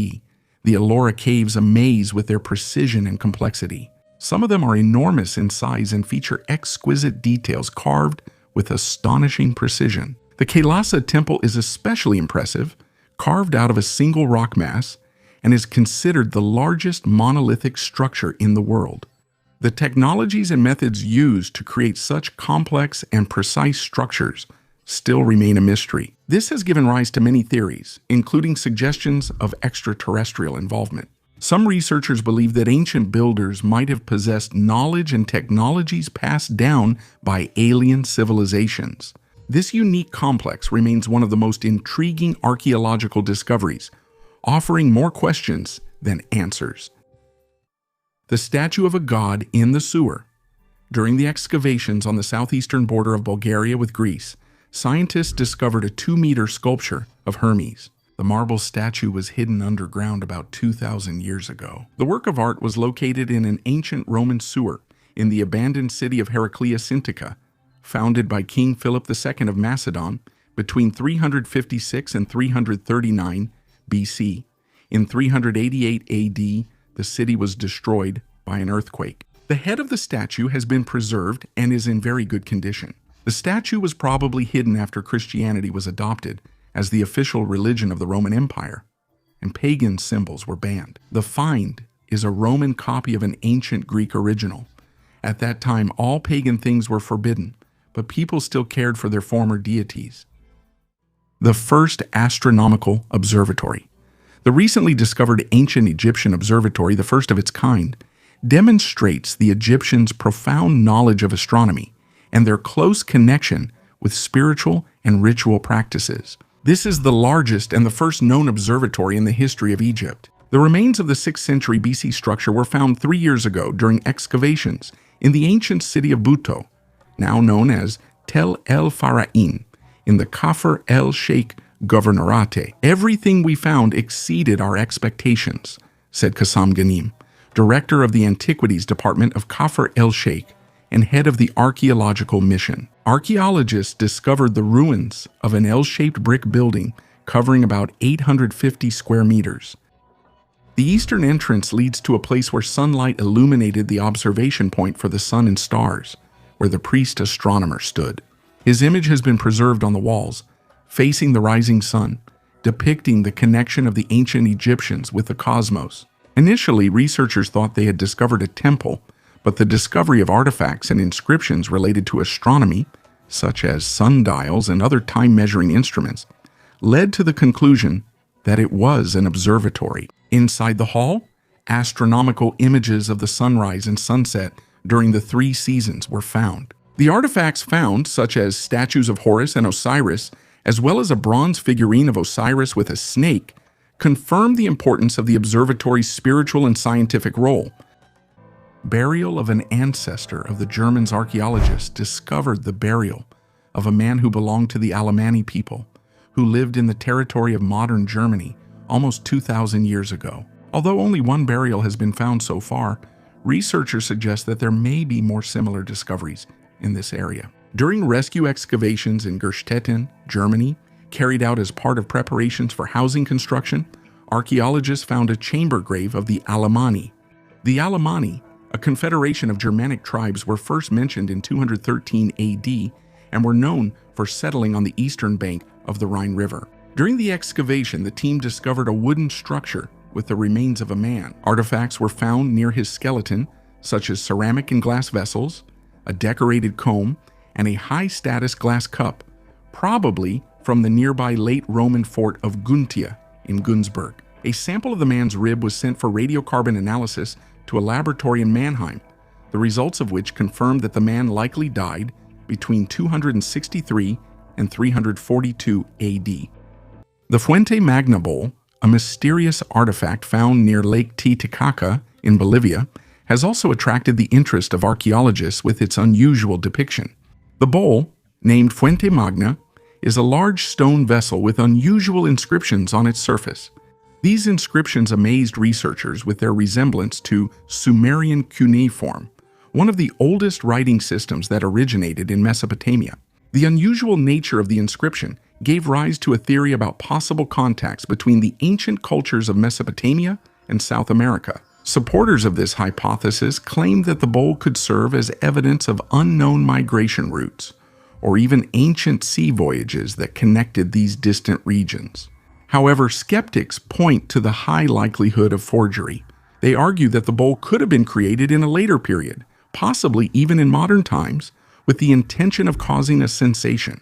The Ellora Caves amaze with their precision and complexity. Some of them are enormous in size and feature exquisite details carved with astonishing precision. The Kailasa temple is especially impressive, carved out of a single rock mass, and is considered the largest monolithic structure in the world. The technologies and methods used to create such complex and precise structures still remain a mystery. This has given rise to many theories, including suggestions of extraterrestrial involvement. Some researchers believe that ancient builders might have possessed knowledge and technologies passed down by alien civilizations. This unique complex remains one of the most intriguing archaeological discoveries, offering more questions than answers. The statue of a god in the sewer. During the excavations on the southeastern border of Bulgaria with Greece, scientists discovered a 2-meter sculpture of Hermes. The marble statue was hidden underground about 2,000 years ago. The work of art was located in an ancient Roman sewer in the abandoned city of Heraclea Sintica, founded by King Philip II of Macedon between 356 and 339 BC. In 388 AD, the city was destroyed by an earthquake. The head of the statue has been preserved and is in very good condition. The statue was probably hidden after Christianity was adopted as the official religion of the Roman Empire, and pagan symbols were banned. The find is a Roman copy of an ancient Greek original. At that time, all pagan things were forbidden, but people still cared for their former deities. The first astronomical observatory. The recently discovered ancient Egyptian observatory, the first of its kind, demonstrates the Egyptians' profound knowledge of astronomy and their close connection with spiritual and ritual practices. This is the largest and the first known observatory in the history of Egypt. The remains of the 6th century BC structure were found 3 years ago during excavations in the ancient city of Buto, now known as Tel El Farain, in the Kafr el Sheikh Governorate. Everything we found exceeded our expectations, said Qassam Ghanim, director of the Antiquities Department of Kafr el Sheikh and head of the Archaeological mission. Archaeologists discovered the ruins of an L-shaped brick building covering about 850 square meters. The eastern entrance leads to a place where sunlight illuminated the observation point for the sun and stars, where the priest astronomer stood. His image has been preserved on the walls, facing the rising sun, depicting the connection of the ancient Egyptians with the cosmos. Initially, researchers thought they had discovered a temple, but the discovery of artifacts and inscriptions related to astronomy, such as sundials and other time-measuring instruments, led to the conclusion that it was an observatory. Inside the hall, astronomical images of the sunrise and sunset during the 3 seasons were found. The artifacts found, such as statues of Horus and Osiris, as well as a bronze figurine of Osiris with a snake, confirm the importance of the observatory's spiritual and scientific role. Burial of an ancestor of the Germans' archaeologists discovered the burial of a man who belonged to the Alemanni people, who lived in the territory of modern Germany almost 2,000 years ago. Although only one burial has been found so far, researchers suggest that there may be more similar discoveries in this area. During rescue excavations in Gerstetten, Germany, carried out as part of preparations for housing construction, archaeologists found a chamber grave of the Alemanni. The Alemanni, a confederation of Germanic tribes, were first mentioned in 213 AD and were known for settling on the eastern bank of the Rhine River. During the excavation, the team discovered a wooden structure with the remains of a man. Artifacts were found near his skeleton, such as ceramic and glass vessels, a decorated comb, and a high-status glass cup, probably from the nearby late Roman fort of Guntia in Günzburg. A sample of the man's rib was sent for radiocarbon analysis to a laboratory in Mannheim, the results of which confirmed that the man likely died between 263 and 342 AD. The Fuente Magna Bowl, a mysterious artifact found near Lake Titicaca in Bolivia, has also attracted the interest of archaeologists with its unusual depiction. The bowl, named Fuente Magna, is a large stone vessel with unusual inscriptions on its surface. These inscriptions amazed researchers with their resemblance to Sumerian cuneiform, one of the oldest writing systems that originated in Mesopotamia. The unusual nature of the inscription gave rise to a theory about possible contacts between the ancient cultures of Mesopotamia and South America. Supporters of this hypothesis claimed that the bowl could serve as evidence of unknown migration routes, or even ancient sea voyages that connected these distant regions. However, skeptics point to the high likelihood of forgery. They argue that the bowl could have been created in a later period, possibly even in modern times, with the intention of causing a sensation.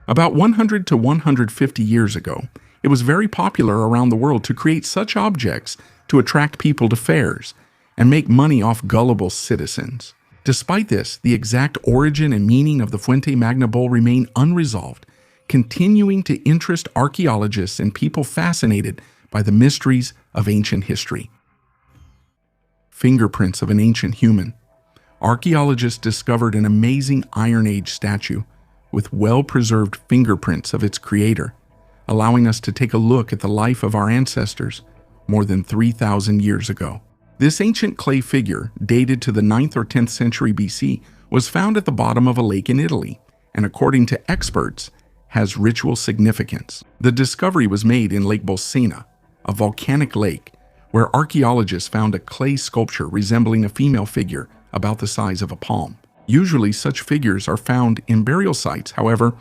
About 100 to 150 years ago, it was very popular around the world to create such objects to attract people to fairs and make money off gullible citizens. Despite this, the exact origin and meaning of the Fuente Magna bowl remain unresolved, continuing to interest archaeologists and people fascinated by the mysteries of ancient history. Fingerprints of an ancient human. Archaeologists discovered an amazing Iron Age statue with well-preserved fingerprints of its creator, allowing us to take a look at the life of our ancestors more than 3,000 years ago. This ancient clay figure, dated to the 9th or 10th century BC, was found at the bottom of a lake in Italy, and according to experts, has ritual significance. The discovery was made in Lake Bolsena, a volcanic lake, where archaeologists found a clay sculpture resembling a female figure about the size of a palm. Usually, such figures are found in burial sites. However,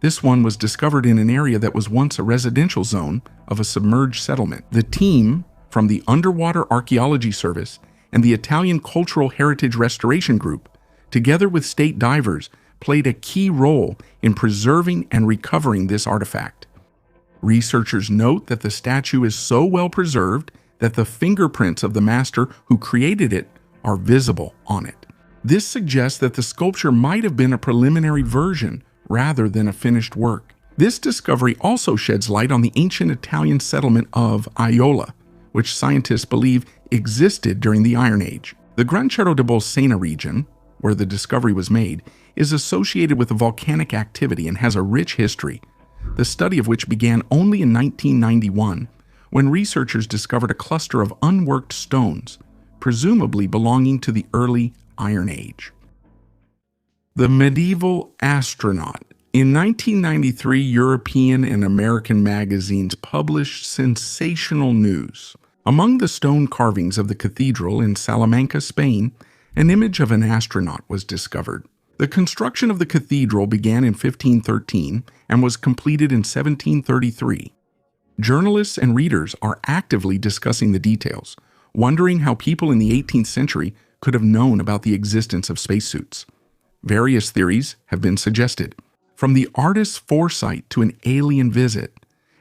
this one was discovered in an area that was once a residential zone of a submerged settlement. The team from the Underwater Archaeology Service and the Italian Cultural Heritage Restoration Group, together with state divers, played a key role in preserving and recovering this artifact. Researchers note that the statue is so well preserved that the fingerprints of the master who created it are visible on it. This suggests that the sculpture might have been a preliminary version rather than a finished work. This discovery also sheds light on the ancient Italian settlement of Iola, which scientists believe existed during the Iron Age. The Granchero de Bolsena region, where the discovery was made, is associated with volcanic activity and has a rich history, the study of which began only in 1991, when researchers discovered a cluster of unworked stones, presumably belonging to the early Iron Age. The medieval astronaut. In 1993, European and American magazines published sensational news. Among the stone carvings of the cathedral in Salamanca, Spain, an image of an astronaut was discovered. The construction of the cathedral began in 1513 and was completed in 1733. Journalists and readers are actively discussing the details, wondering how people in the 18th century could have known about the existence of spacesuits. Various theories have been suggested, from the artist's foresight to an alien visit.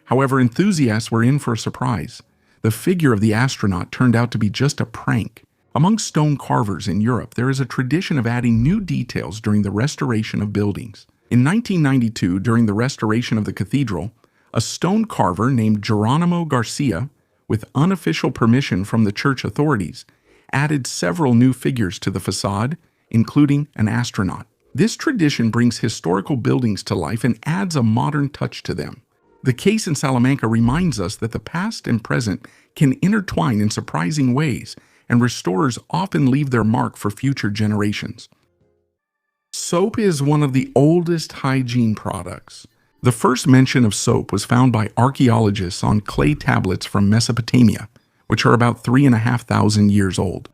However, enthusiasts were in for a surprise. The figure of the astronaut turned out to be just a prank. Among stone carvers in Europe, there is a tradition of adding new details during the restoration of buildings. In 1992, during the restoration of the cathedral, a stone carver named Geronimo Garcia, with unofficial permission from the church authorities, added several new figures to the facade, including an astronaut. This tradition brings historical buildings to life and adds a modern touch to them. The case in Salamanca reminds us that the past and present can intertwine in surprising ways, and restorers often leave their mark for future generations. Soap is one of the oldest hygiene products. The first mention of soap was found by archaeologists on clay tablets from Mesopotamia, which are about 3,500 years old.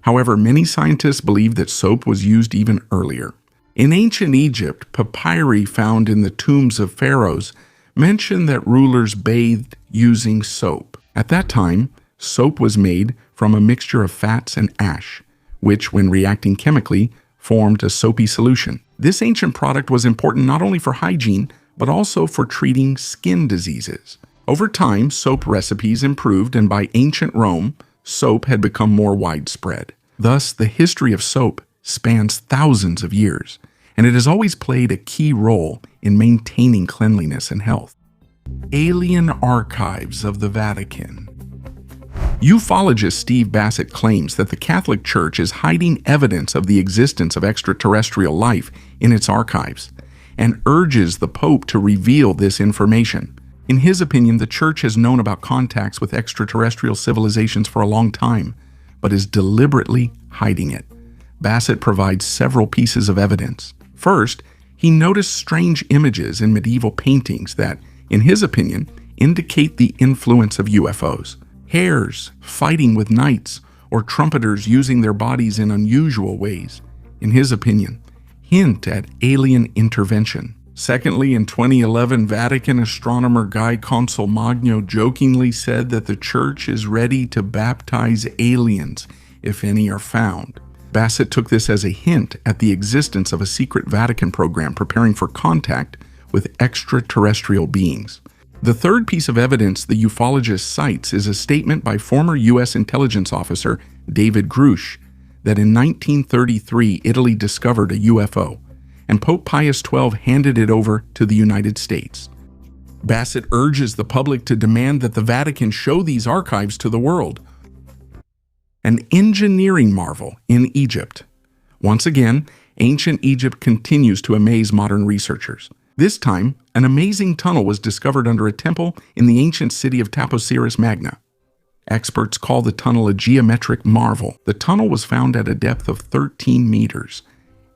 However, many scientists believe that soap was used even earlier. In ancient Egypt, papyri found in the tombs of pharaohs mention that rulers bathed using soap. At that time, soap was made from a mixture of fats and ash, which, when reacting chemically, formed a soapy solution. This ancient product was important not only for hygiene, but also for treating skin diseases. Over time, soap recipes improved, and by ancient Rome, soap had become more widespread. Thus, the history of soap spans thousands of years, and it has always played a key role in maintaining cleanliness and health. Alien archives of the Vatican. Ufologist Steve Bassett claims that the Catholic Church is hiding evidence of the existence of extraterrestrial life in its archives, and urges the Pope to reveal this information. In his opinion, the Church has known about contacts with extraterrestrial civilizations for a long time, but is deliberately hiding it. Bassett provides several pieces of evidence. First, he noticed strange images in medieval paintings that, in his opinion, indicate the influence of UFOs. Hares fighting with knights, or trumpeters using their bodies in unusual ways, in his opinion, hint at alien intervention. Secondly, in 2011, Vatican astronomer Guy Consolmagno jokingly said that the Church is ready to baptize aliens, if any are found. Bassett took this as a hint at the existence of a secret Vatican program preparing for contact with extraterrestrial beings. The third piece of evidence the ufologist cites is a statement by former U.S. intelligence officer David Grush that in 1933 Italy discovered a UFO, and Pope Pius XII handed it over to the United States. Bassett urges the public to demand that the Vatican show these archives to the world. An engineering marvel in Egypt. Once again, ancient Egypt continues to amaze modern researchers. This time, an amazing tunnel was discovered under a temple in the ancient city of Taposiris Magna. Experts call the tunnel a geometric marvel. The tunnel was found at a depth of 13 meters.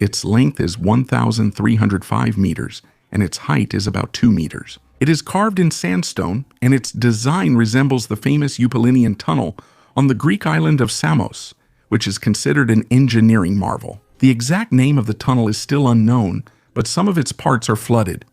Its length is 1,305 meters, and its height is about 2 meters. It is carved in sandstone, and its design resembles the famous Eupalinian tunnel on the Greek island of Samos, which is considered an engineering marvel. The exact name of the tunnel is still unknown, but some of its parts are flooded.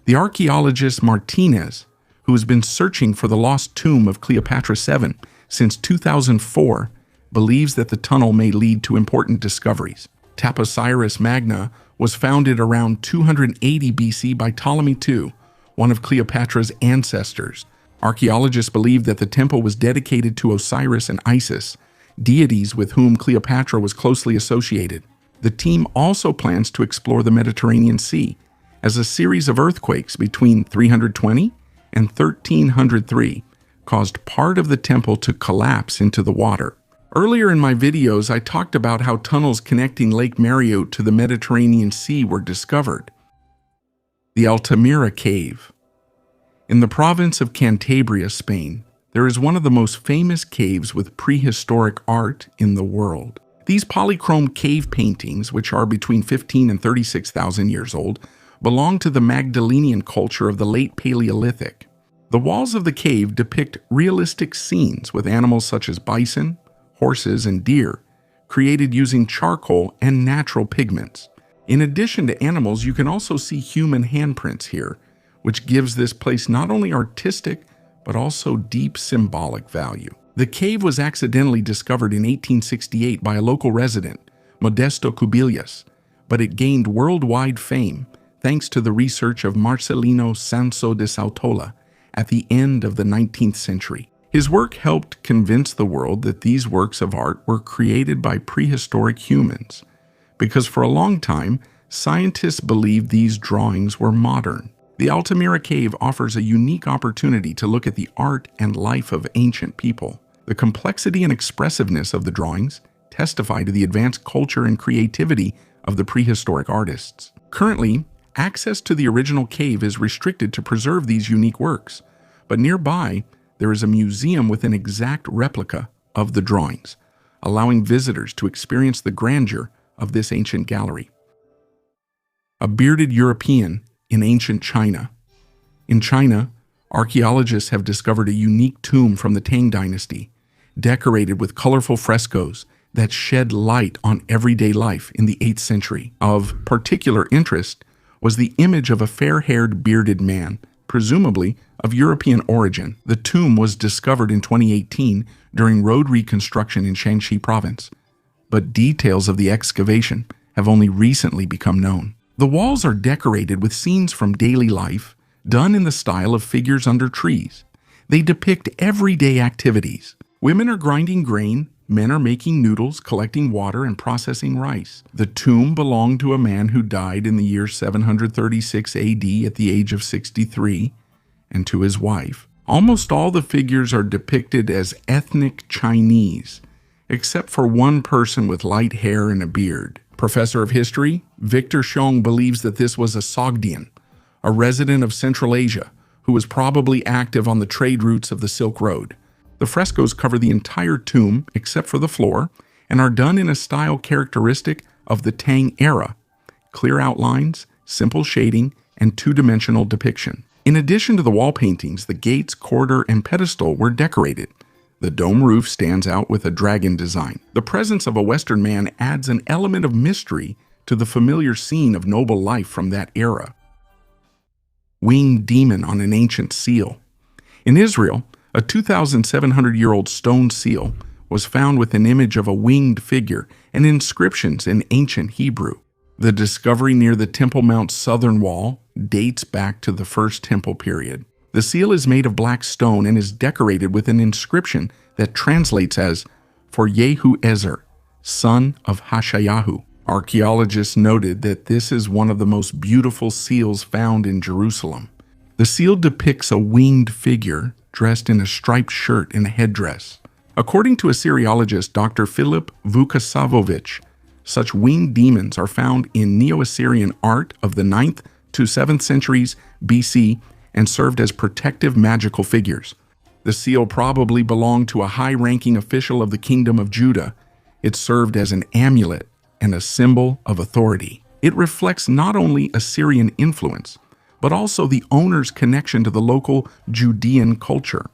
The archaeologist Martinez, who has been searching for the lost tomb of Cleopatra VII since 2004, believes that the tunnel may lead to important discoveries. Taposiris Magna was founded around 280 BC by Ptolemy II, one of Cleopatra's ancestors. Archaeologists believe that the temple was dedicated to Osiris and Isis, deities with whom Cleopatra was closely associated. The team also plans to explore the Mediterranean Sea, as a series of earthquakes between 320 and 1303 caused part of the temple to collapse into the water. Earlier in my videos, I talked about how tunnels connecting Lake Mariotte to the Mediterranean Sea were discovered. The Altamira Cave. In the province of Cantabria, Spain, there is one of the most famous caves with prehistoric art in the world. These polychrome cave paintings, which are between 15 and 36,000 years old, belong to the Magdalenian culture of the late Paleolithic. The walls of the cave depict realistic scenes with animals such as bison, horses, and deer, created using charcoal and natural pigments. In addition to animals, you can also see human handprints here, which gives this place not only artistic, but also deep symbolic value. The cave was accidentally discovered in 1868 by a local resident, Modesto Cubillas, but it gained worldwide fame thanks to the research of Marcelino Sanso de Sautola at the end of the 19th century. His work helped convince the world that these works of art were created by prehistoric humans, because for a long time, scientists believed these drawings were modern. The Altamira Cave offers a unique opportunity to look at the art and life of ancient people. The complexity and expressiveness of the drawings testify to the advanced culture and creativity of the prehistoric artists. Currently, access to the original cave is restricted to preserve these unique works, but nearby, there is a museum with an exact replica of the drawings, allowing visitors to experience the grandeur of this ancient gallery. A bearded European in ancient China. In China, archaeologists have discovered a unique tomb from the Tang Dynasty, decorated with colorful frescoes that shed light on everyday life in the 8th century. Of particular interest was the image of a fair-haired bearded man, presumably of European origin. The tomb was discovered in 2018 during road reconstruction in Shanxi province, but details of the excavation have only recently become known. The walls are decorated with scenes from daily life, done in the style of figures under trees. They depict everyday activities. Women are grinding grain, men are making noodles, collecting water, and processing rice. The tomb belonged to a man who died in the year 736 AD at the age of 63, and to his wife. Almost all the figures are depicted as ethnic Chinese, except for one person with light hair and a beard. Professor of history, Victor Xiong believes that this was a Sogdian, a resident of Central Asia, who was probably active on the trade routes of the Silk Road. The frescoes cover the entire tomb except for the floor and are done in a style characteristic of the Tang era: clear outlines, simple shading, and two-dimensional depiction. In addition to the wall paintings, the gates, corridor, and pedestal were decorated. The dome roof stands out with a dragon design. The presence of a Western man adds an element of mystery to the familiar scene of noble life from that era. Winged demon on an ancient seal. In Israel, a 2,700-year-old stone seal was found with an image of a winged figure and inscriptions in ancient Hebrew. The discovery near the Temple Mount's southern wall dates back to the First Temple period. The seal is made of black stone and is decorated with an inscription that translates as, "For Yehu Ezer, son of Hashayahu." Archaeologists noted that this is one of the most beautiful seals found in Jerusalem. The seal depicts a winged figure dressed in a striped shirt and a headdress. According to Assyriologist Dr. Filip Vukasavovich, such winged demons are found in Neo-Assyrian art of the 9th to 7th centuries BC and served as protective magical figures. The seal probably belonged to a high-ranking official of the Kingdom of Judah. It served as an amulet and a symbol of authority. It reflects not only Assyrian influence, but also the owner's connection to the local Judean culture.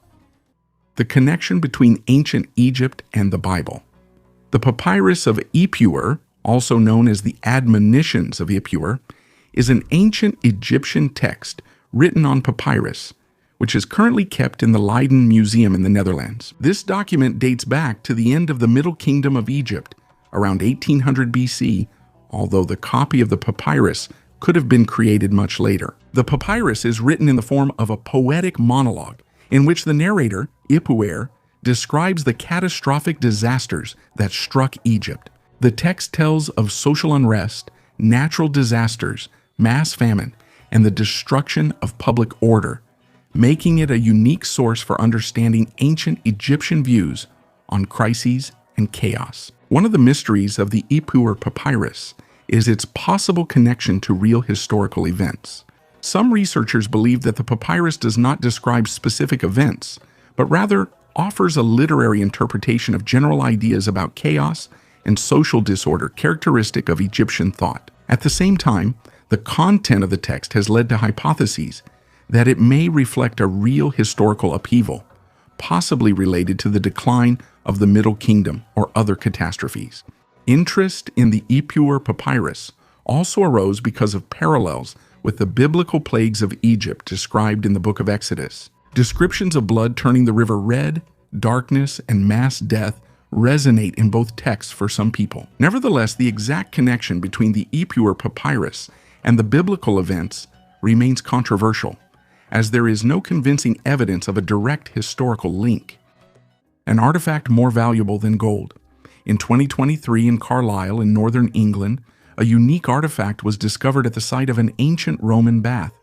The connection between ancient Egypt and the Bible. The Papyrus of Ipuwer, also known as the Admonitions of Ipuwer, is an ancient Egyptian text written on papyrus, which is currently kept in the Leiden Museum in the Netherlands. This document dates back to the end of the Middle Kingdom of Egypt, around 1800 BC, although the copy of the papyrus could have been created much later. The papyrus is written in the form of a poetic monologue in which the narrator, Ipuwer, describes the catastrophic disasters that struck Egypt. The text tells of social unrest, natural disasters, mass famine, and the destruction of public order, making it a unique source for understanding ancient Egyptian views on crises and chaos. One of the mysteries of the Ipuwer papyrus is its possible connection to real historical events. Some researchers believe that the papyrus does not describe specific events, but rather offers a literary interpretation of general ideas about chaos and social disorder characteristic of Egyptian thought. At the same time, the content of the text has led to hypotheses that it may reflect a real historical upheaval, possibly related to the decline of the Middle Kingdom or other catastrophes. Interest in the Ipuwer papyrus also arose because of parallels with the biblical plagues of Egypt described in the book of Exodus. Descriptions of blood turning the river red, darkness, and mass death resonate in both texts for some people. Nevertheless, the exact connection between the Ipuwer papyrus and the biblical events remains controversial, as there is no convincing evidence of a direct historical link. An artifact more valuable than gold. In 2023 in Carlisle in northern England, a unique artifact was discovered at the site of an ancient Roman bath,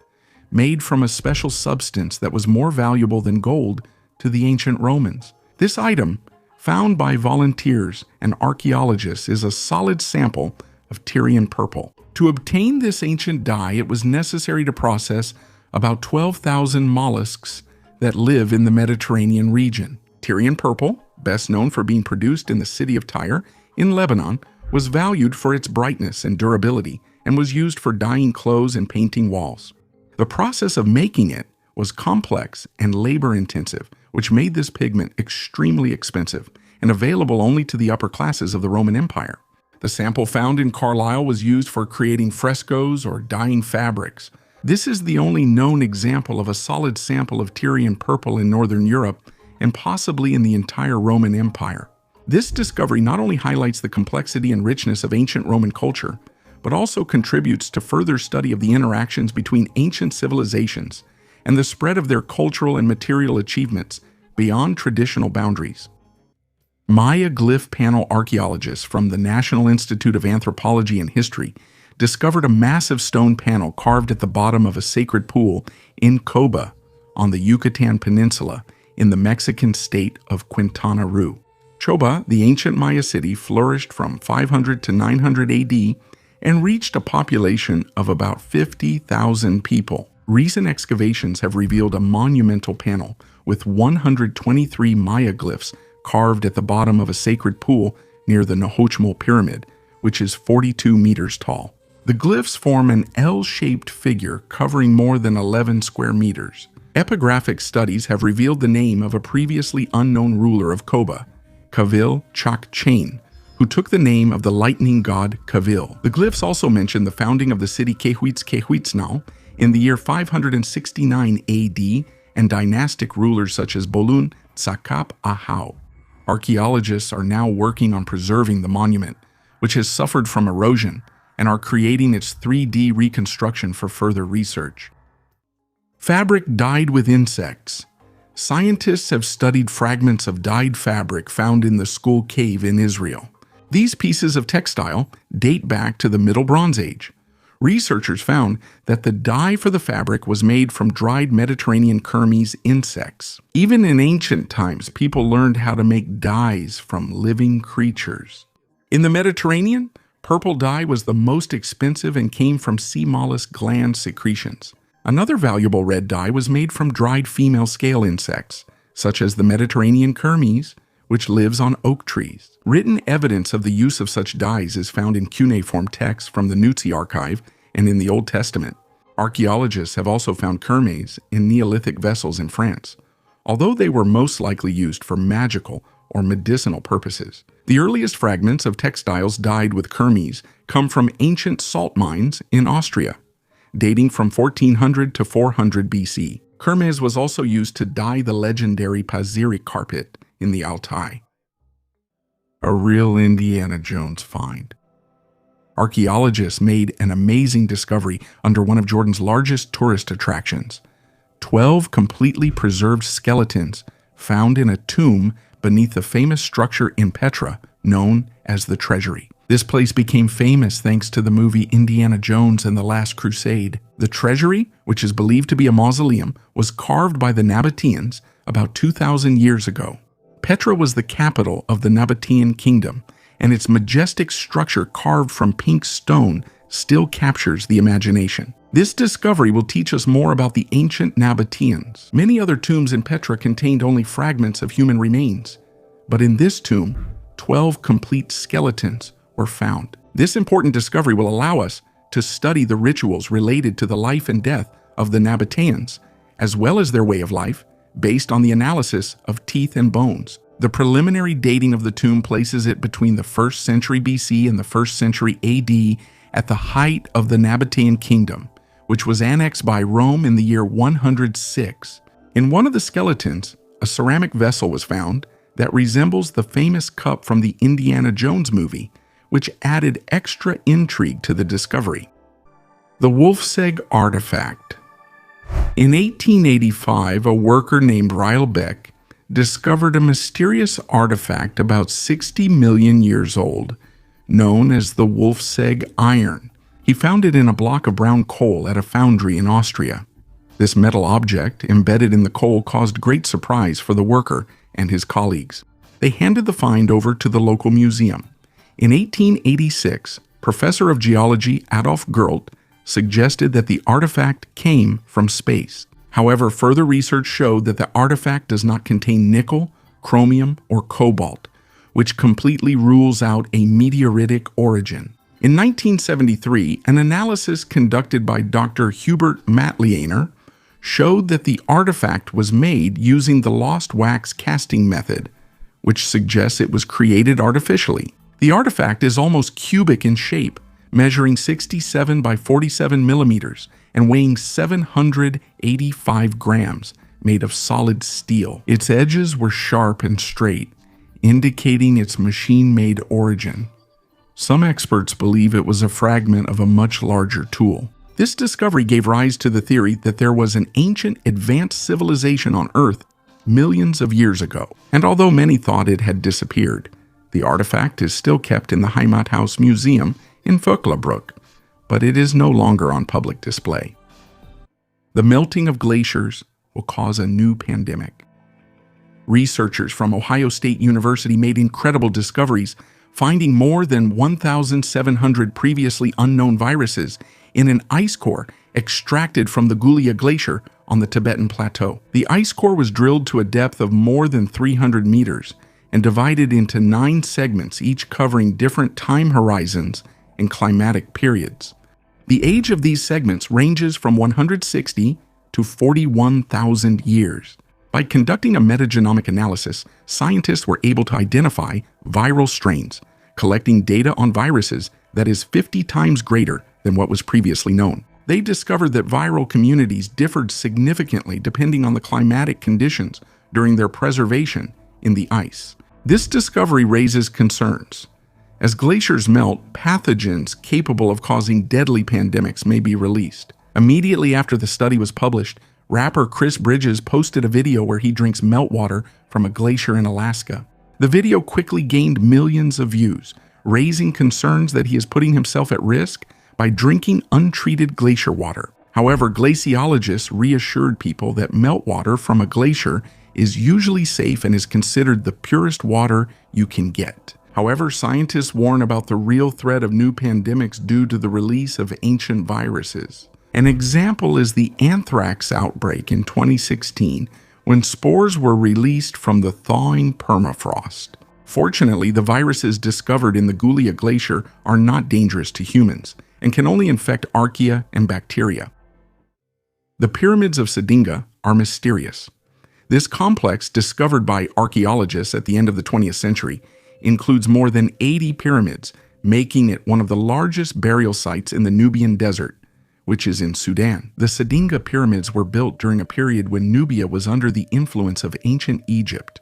made from a special substance that was more valuable than gold to the ancient Romans. This item, found by volunteers and archaeologists, is a solid sample of Tyrian purple. To obtain this ancient dye, it was necessary to process about 12,000 mollusks that live in the Mediterranean region. Tyrian purple, best known for being produced in the city of Tyre in Lebanon, was valued for its brightness and durability and was used for dyeing clothes and painting walls. The process of making it was complex and labor-intensive, which made this pigment extremely expensive and available only to the upper classes of the Roman Empire. The sample found in Carlisle was used for creating frescoes or dyeing fabrics. This is the only known example of a solid sample of Tyrian purple in Northern Europe and possibly in the entire Roman Empire. This discovery not only highlights the complexity and richness of ancient Roman culture, but also contributes to further study of the interactions between ancient civilizations and the spread of their cultural and material achievements beyond traditional boundaries. Maya glyph panel archaeologists from the National Institute of Anthropology and History discovered a massive stone panel carved at the bottom of a sacred pool in Coba on the Yucatan Peninsula in the Mexican state of Quintana Roo. Choba, the ancient Maya city, flourished from 500 to 900 AD and reached a population of about 50,000 people. Recent excavations have revealed a monumental panel with 123 Maya glyphs carved at the bottom of a sacred pool near the Nahochmol Pyramid, which is 42 meters tall. The glyphs form an L-shaped figure covering more than 11 square meters. Epigraphic studies have revealed the name of a previously unknown ruler of Coba, Kavil Chakchain, who took the name of the lightning god Kavil. The glyphs also mention the founding of the city Kehuitzquehuitznau in the year 569 AD and dynastic rulers such as Bolun Tsakap Ahau. Archaeologists are now working on preserving the monument, which has suffered from erosion, and are creating its 3D reconstruction for further research. Fabric dyed with insects. Scientists have studied fragments of dyed fabric found in the Skull Cave in Israel. These pieces of textile date back to the Middle Bronze Age. Researchers found that the dye for the fabric was made from dried Mediterranean Kermes insects. Even in ancient times, people learned how to make dyes from living creatures. In the Mediterranean, purple dye was the most expensive and came from sea mollusk gland secretions. Another valuable red dye was made from dried female scale insects, such as the Mediterranean Kermes, which lives on oak trees. Written evidence of the use of such dyes is found in cuneiform texts from the Nutsi archive and in the Old Testament. Archaeologists have also found Kermes in Neolithic vessels in France, although they were most likely used for magical or medicinal purposes. The earliest fragments of textiles dyed with Kermes come from ancient salt mines in Austria, dating from 1400 to 400 BC. Kermes was also used to dye the legendary Pazyryk carpet in the Altai. A real Indiana Jones find. Archaeologists made an amazing discovery under one of Jordan's largest tourist attractions. 12 completely preserved skeletons found in a tomb beneath the famous structure in Petra known as the Treasury. This place became famous thanks to the movie Indiana Jones and the Last Crusade. The Treasury, which is believed to be a mausoleum, was carved by the Nabateans about 2,000 years ago. Petra was the capital of the Nabatean kingdom, and its majestic structure carved from pink stone still captures the imagination. This discovery will teach us more about the ancient Nabateans. Many other tombs in Petra contained only fragments of human remains, but in this tomb, 12 complete skeletons were found. This important discovery will allow us to study the rituals related to the life and death of the Nabateans, as well as their way of life, based on the analysis of teeth and bones. The preliminary dating of the tomb places it between the 1st century BC and the 1st century AD at the height of the Nabatean kingdom, which was annexed by Rome in the year 106. In one of the skeletons, a ceramic vessel was found that resembles the famous cup from the Indiana Jones movie, which added extra intrigue to the discovery. The Wolfsegg artifact. In 1885, a worker named Rylbeck discovered a mysterious artifact about 60 million years old, known as the Wolfsegg iron. He found it in a block of brown coal at a foundry in Austria. This metal object, embedded in the coal, caused great surprise for the worker and his colleagues. They handed the find over to the local museum. In 1886, Professor of Geology Adolf Gerlt suggested that the artifact came from space. However, further research showed that the artifact does not contain nickel, chromium, or cobalt, which completely rules out a meteoritic origin. In 1973, an analysis conducted by Dr. Hubert Matliener showed that the artifact was made using the lost wax casting method, which suggests it was created artificially. The artifact is almost cubic in shape, measuring 67 by 47 millimeters and weighing 785 grams, made of solid steel. Its edges were sharp and straight, indicating its machine-made origin. Some experts believe it was a fragment of a much larger tool. This discovery gave rise to the theory that there was an ancient advanced civilization on Earth millions of years ago. And although many thought it had disappeared, the artifact is still kept in the Heimathaus Museum in Vöcklabruck, but it is no longer on public display. The melting of glaciers will cause a new pandemic. Researchers from Ohio State University made incredible discoveries, finding more than 1,700 previously unknown viruses in an ice core extracted from the Gulia Glacier on the Tibetan Plateau. The ice core was drilled to a depth of more than 300 meters and divided into 9 segments, each covering different time horizons and climatic periods. The age of these segments ranges from 160 to 41,000 years. By conducting a metagenomic analysis, scientists were able to identify viral strains, collecting data on viruses that is 50 times greater than what was previously known. They discovered that viral communities differed significantly depending on the climatic conditions during their preservation in the ice. This discovery raises concerns. As glaciers melt, pathogens capable of causing deadly pandemics may be released. Immediately after the study was published, rapper Chris Bridges posted a video where he drinks meltwater from a glacier in Alaska. The video quickly gained millions of views, raising concerns that he is putting himself at risk by drinking untreated glacier water. However, glaciologists reassured people that meltwater from a glacier is usually safe and is considered the purest water you can get. However, scientists warn about the real threat of new pandemics due to the release of ancient viruses. An example is the anthrax outbreak in 2016, when spores were released from the thawing permafrost. Fortunately, the viruses discovered in the Gulia Glacier are not dangerous to humans and can only infect archaea and bacteria. The pyramids of Sedinga are mysterious. This complex, discovered by archaeologists at the end of the 20th century, includes more than 80 pyramids, making it one of the largest burial sites in the Nubian Desert, which is in Sudan. The Sedinga pyramids were built during a period when Nubia was under the influence of ancient Egypt,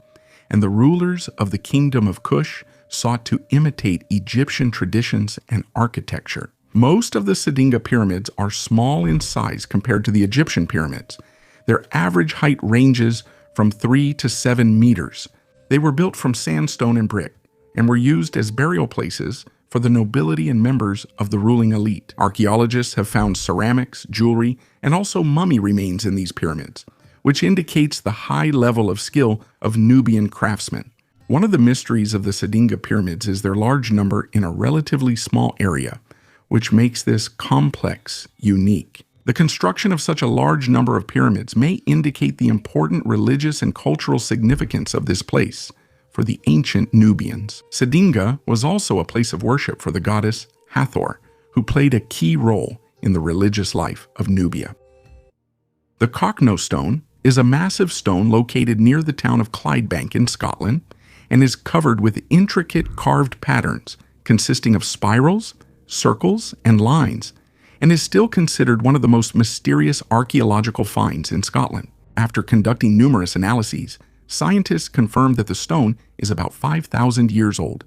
and the rulers of the kingdom of Kush sought to imitate Egyptian traditions and architecture. Most of the Sedinga pyramids are small in size compared to the Egyptian pyramids. Their average height ranges from 3 to 7 meters. They were built from sandstone and brick and were used as burial places for the nobility and members of the ruling elite. Archaeologists have found ceramics, jewelry, and also mummy remains in these pyramids, which indicates the high level of skill of Nubian craftsmen. One of the mysteries of the Sedinga pyramids is their large number in a relatively small area, which makes this complex unique. The construction of such a large number of pyramids may indicate the important religious and cultural significance of this place for the ancient Nubians. Sedinga was also a place of worship for the goddess Hathor, who played a key role in the religious life of Nubia. The Cockno stone is a massive stone located near the town of Clydebank in Scotland and is covered with intricate carved patterns consisting of spirals, circles, and lines, and is still considered one of the most mysterious archaeological finds in Scotland. After conducting numerous analyses, scientists confirmed that the stone is about 5,000 years old.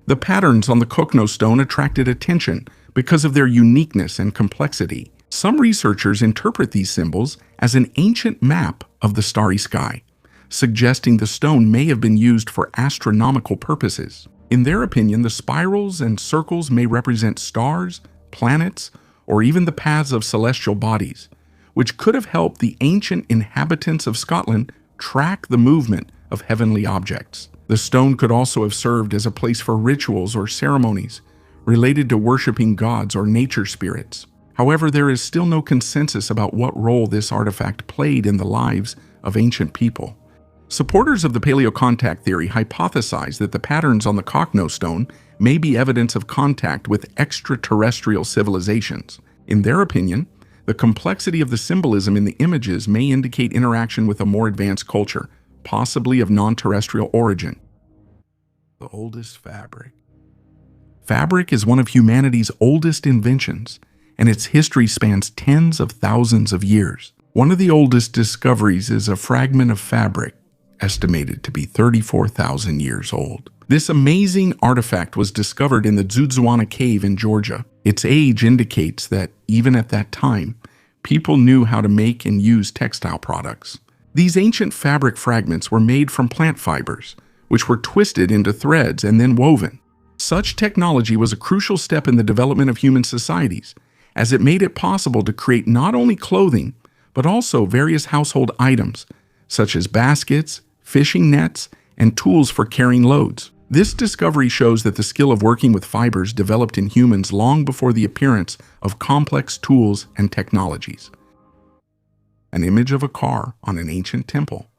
The patterns on the Cockno stone attracted attention because of their uniqueness and complexity. Some researchers interpret these symbols as an ancient map of the starry sky, suggesting the stone may have been used for astronomical purposes. In their opinion, the spirals and circles may represent stars, planets, or even the paths of celestial bodies, which could have helped the ancient inhabitants of Scotland track the movement of heavenly objects. The stone could also have served as a place for rituals or ceremonies related to worshiping gods or nature spirits. However, there is still no consensus about what role this artifact played in the lives of ancient people. Supporters of the paleocontact theory hypothesize that the patterns on the Cockno stone may be evidence of contact with extraterrestrial civilizations. In their opinion, the complexity of the symbolism in the images may indicate interaction with a more advanced culture, possibly of non-terrestrial origin. The oldest fabric. Fabric is one of humanity's oldest inventions, and its history spans tens of thousands of years. One of the oldest discoveries is a fragment of fabric estimated to be 34,000 years old. This amazing artifact was discovered in the Zudzuana cave in Georgia. Its age indicates that, even at that time, people knew how to make and use textile products. These ancient fabric fragments were made from plant fibers, which were twisted into threads and then woven. Such technology was a crucial step in the development of human societies, as it made it possible to create not only clothing, but also various household items, such as baskets, fishing nets, and tools for carrying loads. This discovery shows that the skill of working with fibers developed in humans long before the appearance of complex tools and technologies. An image of a car on an ancient temple.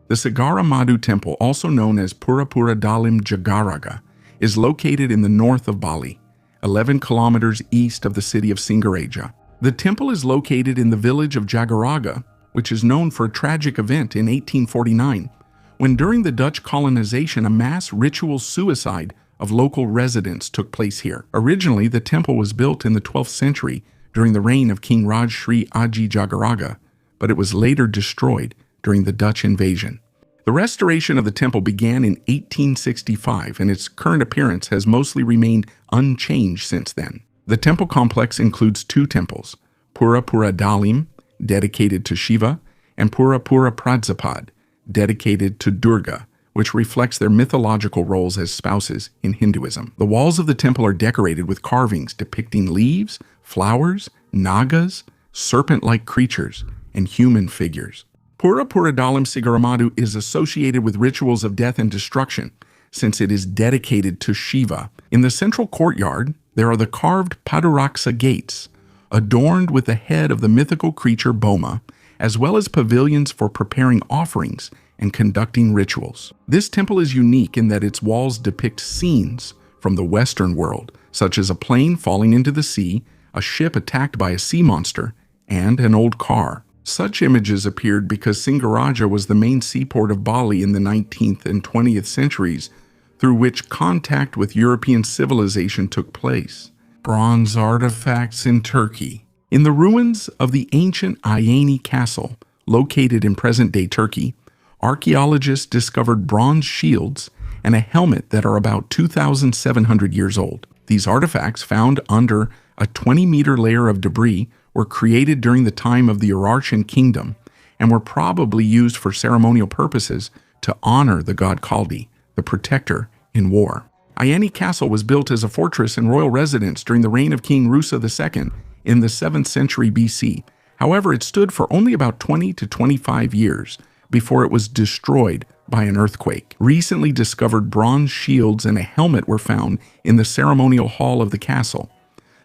The Sagara Madu Temple, also known as Purapura Dalim Jagaraga, is located in the north of Bali, 11 kilometers east of the city of Singaraja. The temple is located in the village of Jagaraga, which is known for a tragic event in 1849, when during the Dutch colonization a mass ritual suicide of local residents took place here. Originally, the temple was built in the 12th century during the reign of King Raj Sri Aji Jagaraga, but it was later destroyed during the Dutch invasion. The restoration of the temple began in 1865, and its current appearance has mostly remained unchanged since then. The temple complex includes two temples, Purapura Dalim, dedicated to Shiva, and Purapura Prajapad, dedicated to Durga, which reflects their mythological roles as spouses in Hinduism. The walls of the temple are decorated with carvings depicting leaves, flowers, nagas, serpent-like creatures, and human figures. Purapura Dalim Sigaramadu is associated with rituals of death and destruction, since it is dedicated to Shiva. In the central courtyard, there are the carved Paduraksa gates, adorned with the head of the mythical creature Boma, as well as pavilions for preparing offerings and conducting rituals. This temple is unique in that its walls depict scenes from the Western world, such as a plane falling into the sea, a ship attacked by a sea monster, and an old car. Such images appeared because Singaraja was the main seaport of Bali in the 19th and 20th centuries, through which contact with European civilization took place. Bronze artifacts in Turkey. In the ruins of the ancient Ayani Castle, located in present-day Turkey, archaeologists discovered bronze shields and a helmet that are about 2,700 years old. These artifacts, found under a 20-meter layer of debris, were created during the time of the Urartian kingdom and were probably used for ceremonial purposes to honor the god Kaldi, the protector in war. Iani Castle was built as a fortress and royal residence during the reign of King Rusa II in the 7th century BC. However, it stood for only about 20 to 25 years before it was destroyed by an earthquake. Recently discovered bronze shields and a helmet were found in the ceremonial hall of the castle.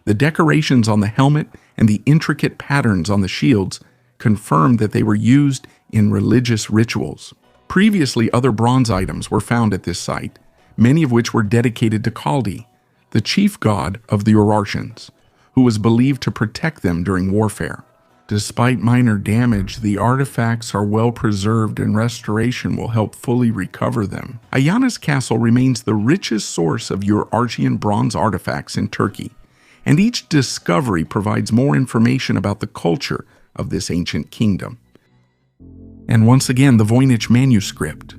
The decorations on the helmet and the intricate patterns on the shields confirmed that they were used in religious rituals. Previously, other bronze items were found at this site, many of which were dedicated to Kaldi, the chief god of the Urartians, who was believed to protect them during warfare. Despite minor damage, the artifacts are well preserved and restoration will help fully recover them. Ayana's castle remains the richest source of Urartian bronze artifacts in Turkey, and each discovery provides more information about the culture of this ancient kingdom. And once again, the Voynich manuscript.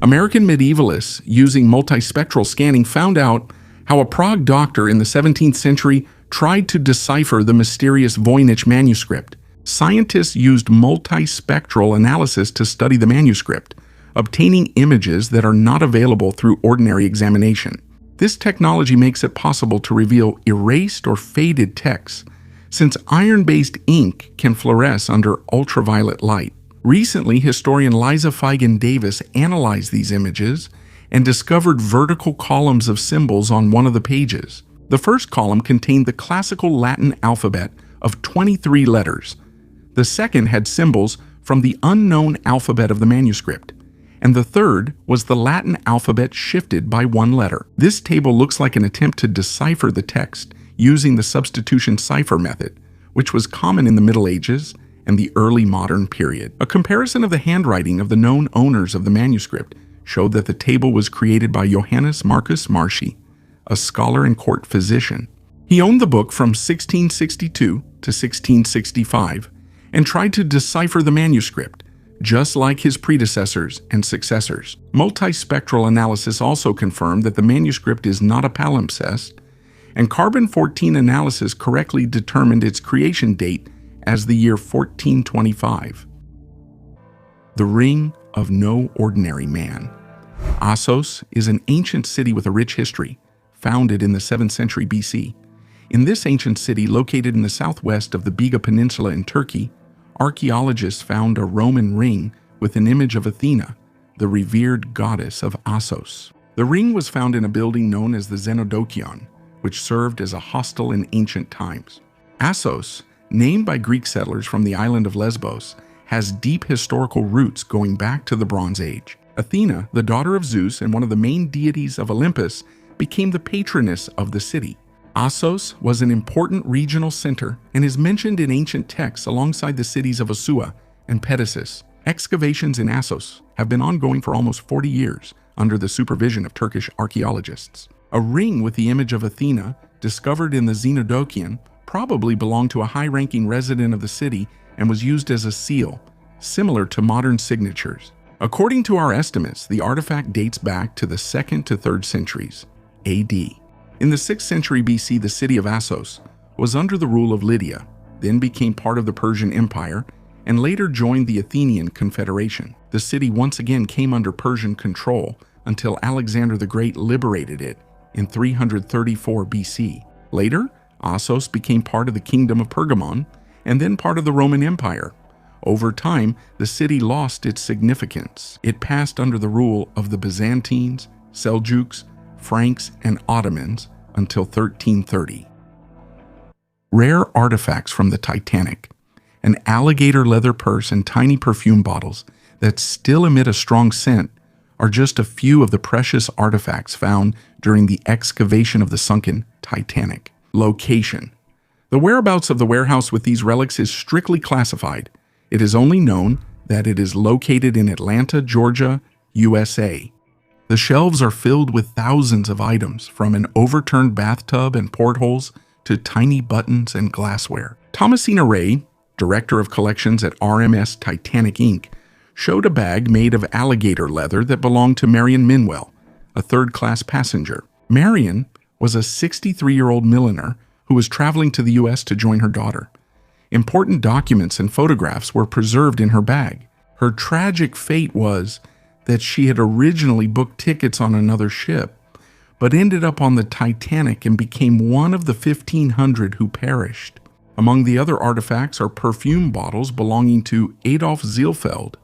American medievalists, using multispectral scanning, found out how a Prague doctor in the 17th century tried to decipher the mysterious Voynich manuscript. Scientists used multispectral analysis to study the manuscript, obtaining images that are not available through ordinary examination. This technology makes it possible to reveal erased or faded texts, since iron-based ink can fluoresce under ultraviolet light. Recently, historian Liza Feigen Davis analyzed these images and discovered vertical columns of symbols on one of the pages. The first column contained the classical Latin alphabet of 23 letters. The second had symbols from the unknown alphabet of the manuscript, and the third was the Latin alphabet shifted by one letter. This table looks like an attempt to decipher the text using the substitution cipher method, which was common in the Middle Ages and the early modern period. A comparison of the handwriting of the known owners of the manuscript showed that the table was created by Johannes Marcus Marci, a scholar and court physician. He owned the book from 1662 to 1665 and tried to decipher the manuscript, just like his predecessors and successors. Multispectral analysis also confirmed that the manuscript is not a palimpsest, and carbon-14 analysis correctly determined its creation date as the year 1425. The Ring of No Ordinary Man. Assos is an ancient city with a rich history, founded in the 7th century BC. In this ancient city, located in the southwest of the Biga Peninsula in Turkey, archaeologists found a Roman ring with an image of Athena, the revered goddess of Assos. The ring was found in a building known as the Xenodokion, which served as a hostel in ancient times. Assos, named by Greek settlers from the island of Lesbos, has deep historical roots going back to the Bronze Age. Athena, the daughter of Zeus and one of the main deities of Olympus, became the patroness of the city. Assos was an important regional center and is mentioned in ancient texts alongside the cities of Asua and Pedasus. Excavations in Assos have been ongoing for almost 40 years under the supervision of Turkish archaeologists. A ring with the image of Athena, discovered in the Xenodokion, probably belonged to a high-ranking resident of the city and was used as a seal, similar to modern signatures. According to our estimates, the artifact dates back to the 2nd to 3rd centuries AD. In the 6th century BC, the city of Assos was under the rule of Lydia, then became part of the Persian Empire, and later joined the Athenian Confederation. The city once again came under Persian control until Alexander the Great liberated it in 334 BC. Later, Assos became part of the Kingdom of Pergamon and then part of the Roman Empire. Over time, the city lost its significance. It passed under the rule of the Byzantines, Seljuks, Franks, and Ottomans until 1330. Rare artifacts from the Titanic. An alligator leather purse and tiny perfume bottles that still emit a strong scent are just a few of the precious artifacts found during the excavation of the sunken Titanic. Location. The whereabouts of the warehouse with these relics is strictly classified. It is only known that it is located in Atlanta, Georgia, USA. The shelves are filled with thousands of items, from an overturned bathtub and portholes to tiny buttons and glassware. Thomasina Ray, Director of Collections at RMS Titanic Inc., showed a bag made of alligator leather that belonged to Marion Minwell, a third-class passenger. Marion was a 63-year-old milliner who was traveling to the U.S. to join her daughter. Important documents and photographs were preserved in her bag. Her tragic fate was that she had originally booked tickets on another ship, but ended up on the Titanic and became one of the 1,500 who perished. Among the other artifacts are perfume bottles belonging to Adolf Zielfeld,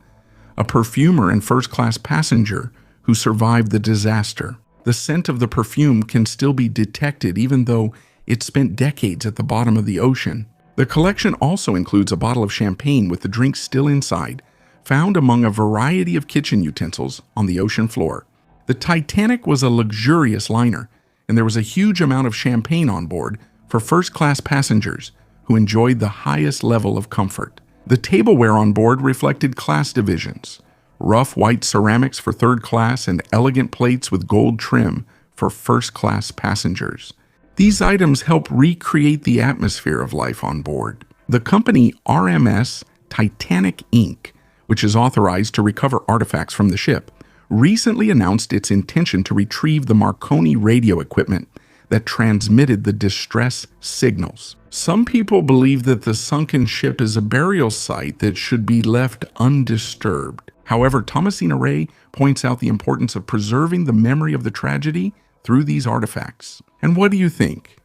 a perfumer and first-class passenger who survived the disaster. The scent of the perfume can still be detected even though it spent decades at the bottom of the ocean. The collection also includes a bottle of champagne with the drink still inside, found among a variety of kitchen utensils on the ocean floor. The Titanic was a luxurious liner, and there was a huge amount of champagne on board for first-class passengers who enjoyed the highest level of comfort. The tableware on board reflected class divisions: rough white ceramics for third class and elegant plates with gold trim for first-class passengers. These items help recreate the atmosphere of life on board. The company RMS Titanic Inc., which is authorized to recover artifacts from the ship, recently announced its intention to retrieve the Marconi radio equipment that transmitted the distress signals. Some people believe that the sunken ship is a burial site that should be left undisturbed. However, Thomasina Ray points out the importance of preserving the memory of the tragedy through these artifacts. And what do you think?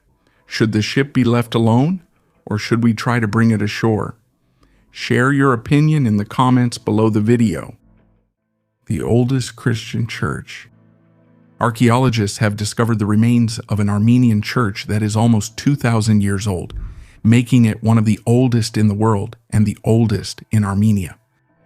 Should the ship be left alone, or should we try to bring it ashore? Share your opinion in the comments below the video. The oldest Christian church. Archaeologists have discovered the remains of an Armenian church that is almost 2,000 years old, making it one of the oldest in the world and the oldest in Armenia.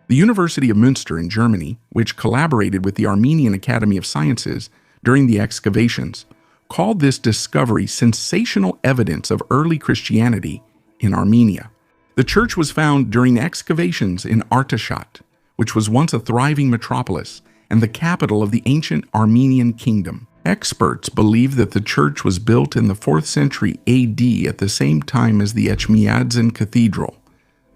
The University of Münster in Germany, which collaborated with the Armenian Academy of Sciences during the excavations, called this discovery sensational evidence of early Christianity in Armenia. The church was found during excavations in Artashat, which was once a thriving metropolis and the capital of the ancient Armenian kingdom. Experts believe that the church was built in the 4th century AD at the same time as the Etchmiadzin Cathedral,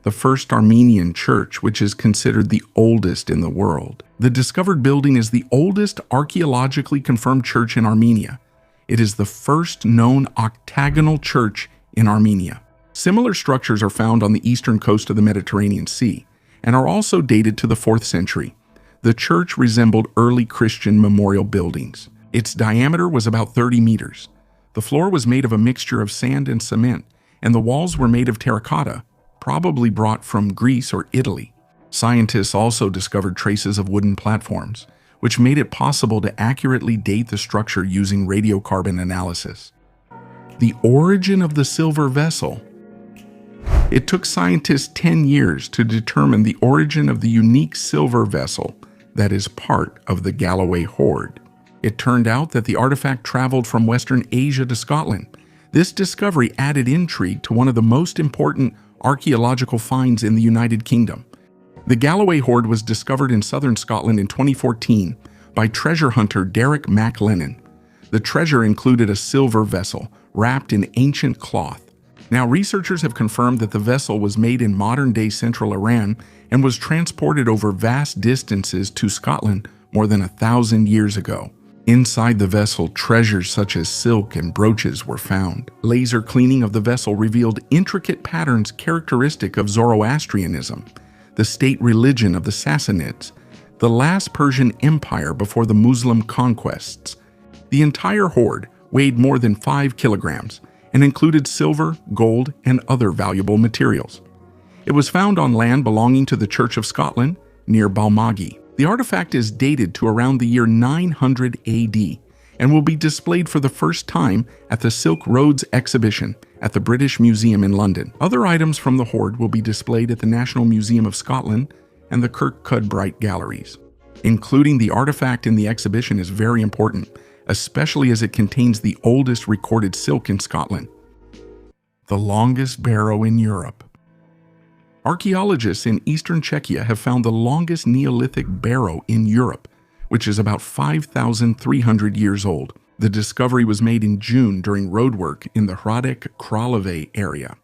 the first Armenian church, which is considered the oldest in the world. The discovered building is the oldest archaeologically confirmed church in Armenia. It is the first known octagonal church in Armenia. Similar structures are found on the eastern coast of the Mediterranean Sea and are also dated to the 4th century. The church resembled early Christian memorial buildings. Its diameter was about 30 meters. The floor was made of a mixture of sand and cement, and the walls were made of terracotta, probably brought from Greece or Italy. Scientists also discovered traces of wooden platforms, which made it possible to accurately date the structure using radiocarbon analysis. The origin of the silver vessel. It took scientists 10 years to determine the origin of the unique silver vessel that is part of the Galloway hoard. It turned out that the artifact traveled from Western Asia to Scotland. This discovery added intrigue to one of the most important archaeological finds in the United Kingdom. The Galloway hoard was discovered in southern Scotland in 2014 by treasure hunter Derek MacLennan. The treasure included a silver vessel wrapped in ancient cloth. Now, researchers have confirmed that the vessel was made in modern-day central Iran and was transported over vast distances to Scotland more than 1,000 years ago. Inside the vessel, treasures such as silk and brooches were found. Laser cleaning of the vessel revealed intricate patterns characteristic of Zoroastrianism, the state religion of the Sassanids, the last Persian empire before the Muslim conquests. The entire hoard weighed more than 5 kilograms and included silver, gold, and other valuable materials. It was found on land belonging to the Church of Scotland near Balmagi. The artifact is dated to around the year 900 AD and will be displayed for the first time at the Silk Roads exhibition at the British Museum in London. Other items from the hoard will be displayed at the National Museum of Scotland and the Kirkcudbright galleries. Including the artifact in the exhibition is very important, especially as it contains the oldest recorded silk in Scotland. The longest barrow in Europe. Archaeologists in eastern Czechia have found the longest Neolithic barrow in Europe, which is about 5,300 years old. The discovery was made in June during roadwork in the Hradec Králové area.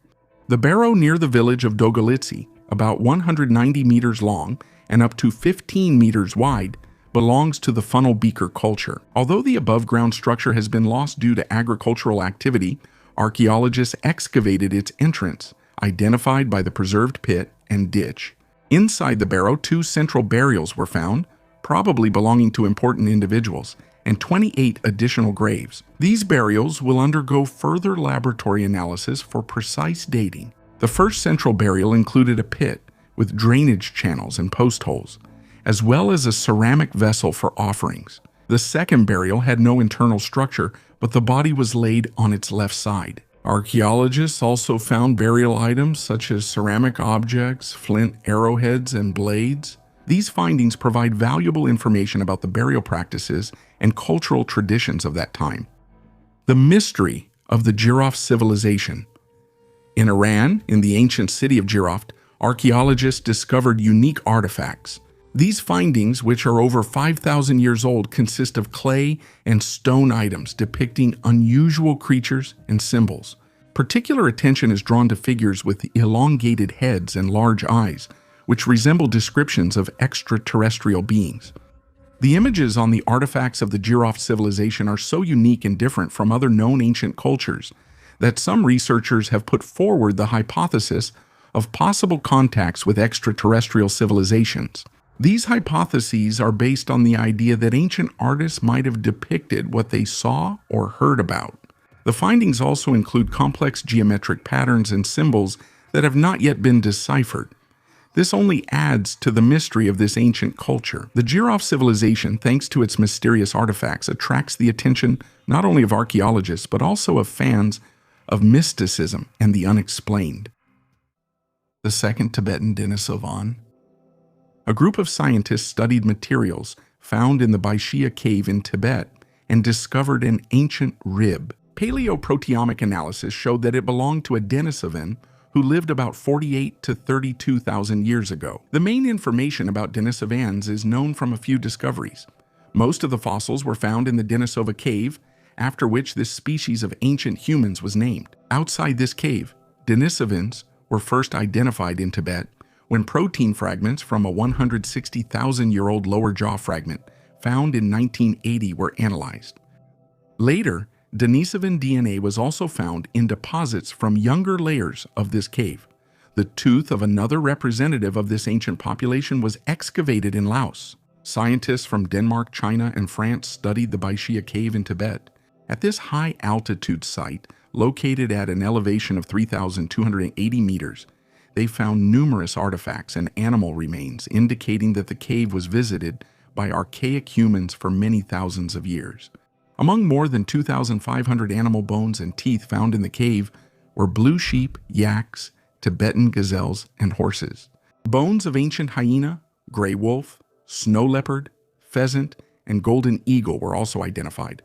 The barrow near the village of Dogolici, about 190 meters long and up to 15 meters wide, belongs to the funnel beaker culture. Although the above-ground structure has been lost due to agricultural activity, archaeologists excavated its entrance, identified by the preserved pit and ditch. Inside the barrow, 2 central burials were found, probably belonging to important individuals, and 28 additional graves. These burials will undergo further laboratory analysis for precise dating. The first central burial included a pit with drainage channels and post holes, as well as a ceramic vessel for offerings. The second burial had no internal structure, but the body was laid on its left side. Archaeologists also found burial items such as ceramic objects, flint arrowheads, and blades. These findings provide valuable information about the burial practices and cultural traditions of that time. The mystery of the Giraffe civilization. In Iran, in the ancient city of Giraffe, archaeologists discovered unique artifacts. These findings, which are over 5,000 years old, consist of clay and stone items depicting unusual creatures and symbols. Particular attention is drawn to figures with elongated heads and large eyes, which resemble descriptions of extraterrestrial beings. The images on the artifacts of the Giraffe civilization are so unique and different from other known ancient cultures that some researchers have put forward the hypothesis of possible contacts with extraterrestrial civilizations. These hypotheses are based on the idea that ancient artists might have depicted what they saw or heard about. The findings also include complex geometric patterns and symbols that have not yet been deciphered. This only adds to the mystery of this ancient culture. The Giraffe civilization, thanks to its mysterious artifacts, attracts the attention not only of archaeologists, but also of fans of mysticism and the unexplained. The Second Tibetan Denisovan. A group of scientists studied materials found in the Baishia cave in Tibet and discovered an ancient rib. Paleoproteomic analysis showed that it belonged to a Denisovan who lived about 48 to 32,000 years ago. The main information about Denisovans is known from a few discoveries. Most of the fossils were found in the Denisova cave, after which this species of ancient humans was named. Outside this cave, Denisovans were first identified in Tibet when protein fragments from a 160,000-year-old lower jaw fragment found in 1980 were analyzed. Later, Denisovan DNA was also found in deposits from younger layers of this cave. The tooth of another representative of this ancient population was excavated in Laos. Scientists from Denmark, China, and France studied the Baishia cave in Tibet. At this high-altitude site, located at an elevation of 3,280 meters, they found numerous artifacts and animal remains indicating that the cave was visited by archaic humans for many thousands of years. Among more than 2,500 animal bones and teeth found in the cave were blue sheep, yaks, Tibetan gazelles, and horses. Bones of ancient hyena, gray wolf, snow leopard, pheasant, and golden eagle were also identified.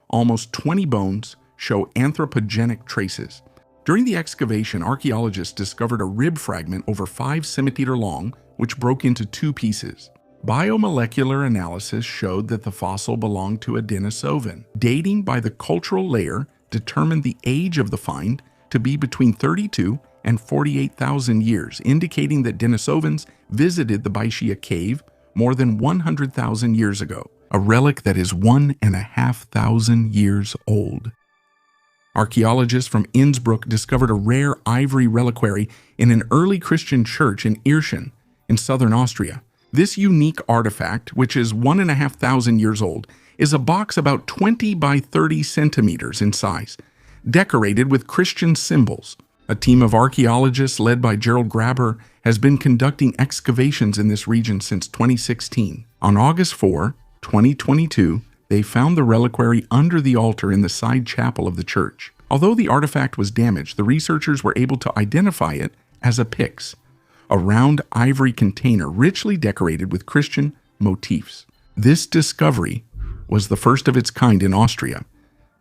Almost 20 bones show anthropogenic traces. During the excavation, archaeologists discovered a rib fragment over 5 centimeters long, which broke into 2 pieces. Biomolecular analysis showed that the fossil belonged to a Denisovan. Dating by the cultural layer determined the age of the find to be between 32 and 48,000 years, indicating that Denisovans visited the Baishia cave more than 100,000 years ago, a relic that is 1,500 years old. Archaeologists from Innsbruck discovered a rare ivory reliquary in an early Christian church in Irschen, in southern Austria. This unique artifact, which is 1,500 years old, is a box about 20 by 30 centimeters in size, decorated with Christian symbols. A team of archaeologists led by Gerald Graber has been conducting excavations in this region since 2016. On August 4, 2022, they found the reliquary under the altar in the side chapel of the church. Although the artifact was damaged, the researchers were able to identify it as a pyx, a round ivory container richly decorated with Christian motifs. This discovery was the first of its kind in Austria.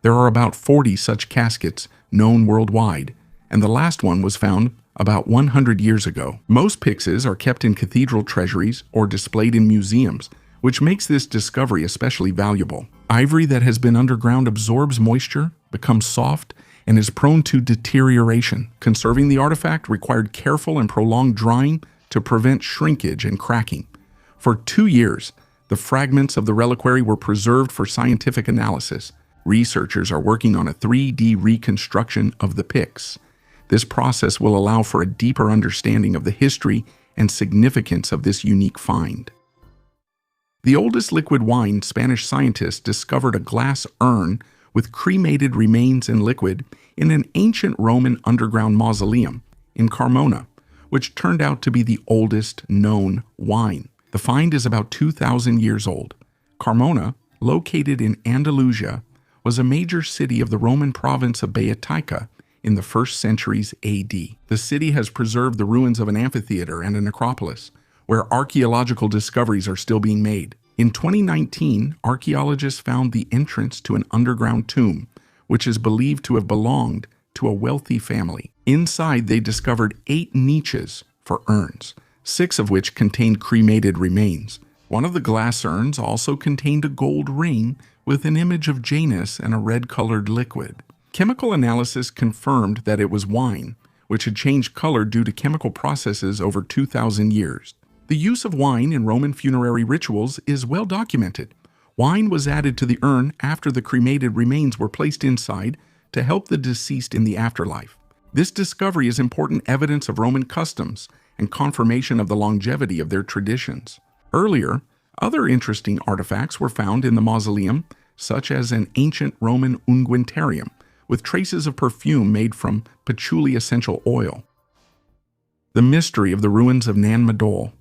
There are about 40 such caskets known worldwide, and the last one was found about 100 years ago. Most pyxes are kept in cathedral treasuries or displayed in museums, which makes this discovery especially valuable. Ivory that has been underground absorbs moisture, becomes soft, and is prone to deterioration. Conserving the artifact required careful and prolonged drying to prevent shrinkage and cracking. For 2 years, the fragments of the reliquary were preserved for scientific analysis. Researchers are working on a 3D reconstruction of the pyx. This process will allow for a deeper understanding of the history and significance of this unique find. The oldest liquid wine Spanish scientists discovered a glass urn with cremated remains in liquid in an ancient Roman underground mausoleum in Carmona, which turned out to be the oldest known wine. The find is about 2,000 years old. Carmona, located in Andalusia, was a major city of the Roman province of Boeotia in the 1st centuries AD. The city has preserved the ruins of an amphitheater and a necropolis, where archaeological discoveries are still being made. In 2019, archaeologists found the entrance to an underground tomb, which is believed to have belonged to a wealthy family. Inside, they discovered 8 niches for urns, 6 of which contained cremated remains. One of the glass urns also contained a gold ring with an image of Janus and a red-colored liquid. Chemical analysis confirmed that it was wine, which had changed color due to chemical processes over 2,000 years. The use of wine in Roman funerary rituals is well documented. Wine was added to the urn after the cremated remains were placed inside to help the deceased in the afterlife. This discovery is important evidence of Roman customs and confirmation of the longevity of their traditions. Earlier, other interesting artifacts were found in the mausoleum, such as an ancient Roman unguentarium with traces of perfume made from patchouli essential oil. The mystery of the ruins of Nan Madol.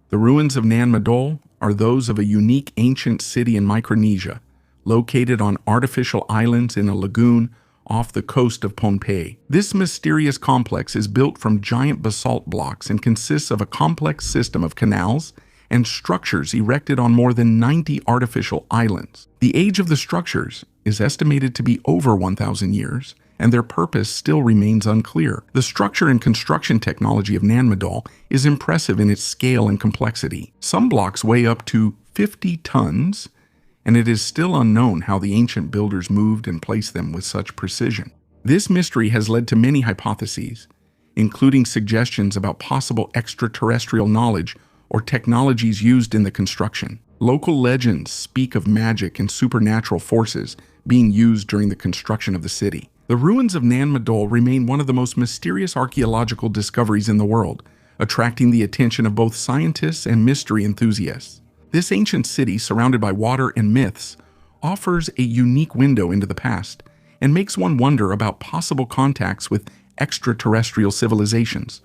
The ruins of Nan Madol are those of a unique ancient city in Micronesia, located on artificial islands in a lagoon off the coast of Pohnpei. This mysterious complex is built from giant basalt blocks and consists of a complex system of canals and structures erected on more than 90 artificial islands. The age of the structures is estimated to be over 1,000 years, and their purpose still remains unclear. The structure and construction technology of Nan Madol is impressive in its scale and complexity. Some blocks weigh up to 50 tons, and it is still unknown how the ancient builders moved and placed them with such precision. This mystery has led to many hypotheses, including suggestions about possible extraterrestrial knowledge or technologies used in the construction. Local legends speak of magic and supernatural forces being used during the construction of the city. The ruins of Nan Madol remain one of the most mysterious archaeological discoveries in the world, attracting the attention of both scientists and mystery enthusiasts. This ancient city, surrounded by water and myths, offers a unique window into the past and makes one wonder about possible contacts with extraterrestrial civilizations.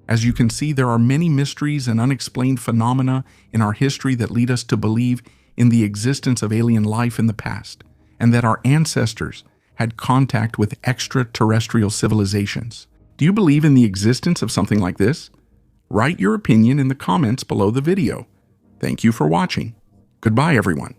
As you can see, there are many mysteries and unexplained phenomena in our history that lead us to believe in the existence of alien life in the past, and that our ancestors had contact with extraterrestrial civilizations. Do you believe in the existence of something like this? Write your opinion in the comments below the video. Thank you for watching. Goodbye, everyone.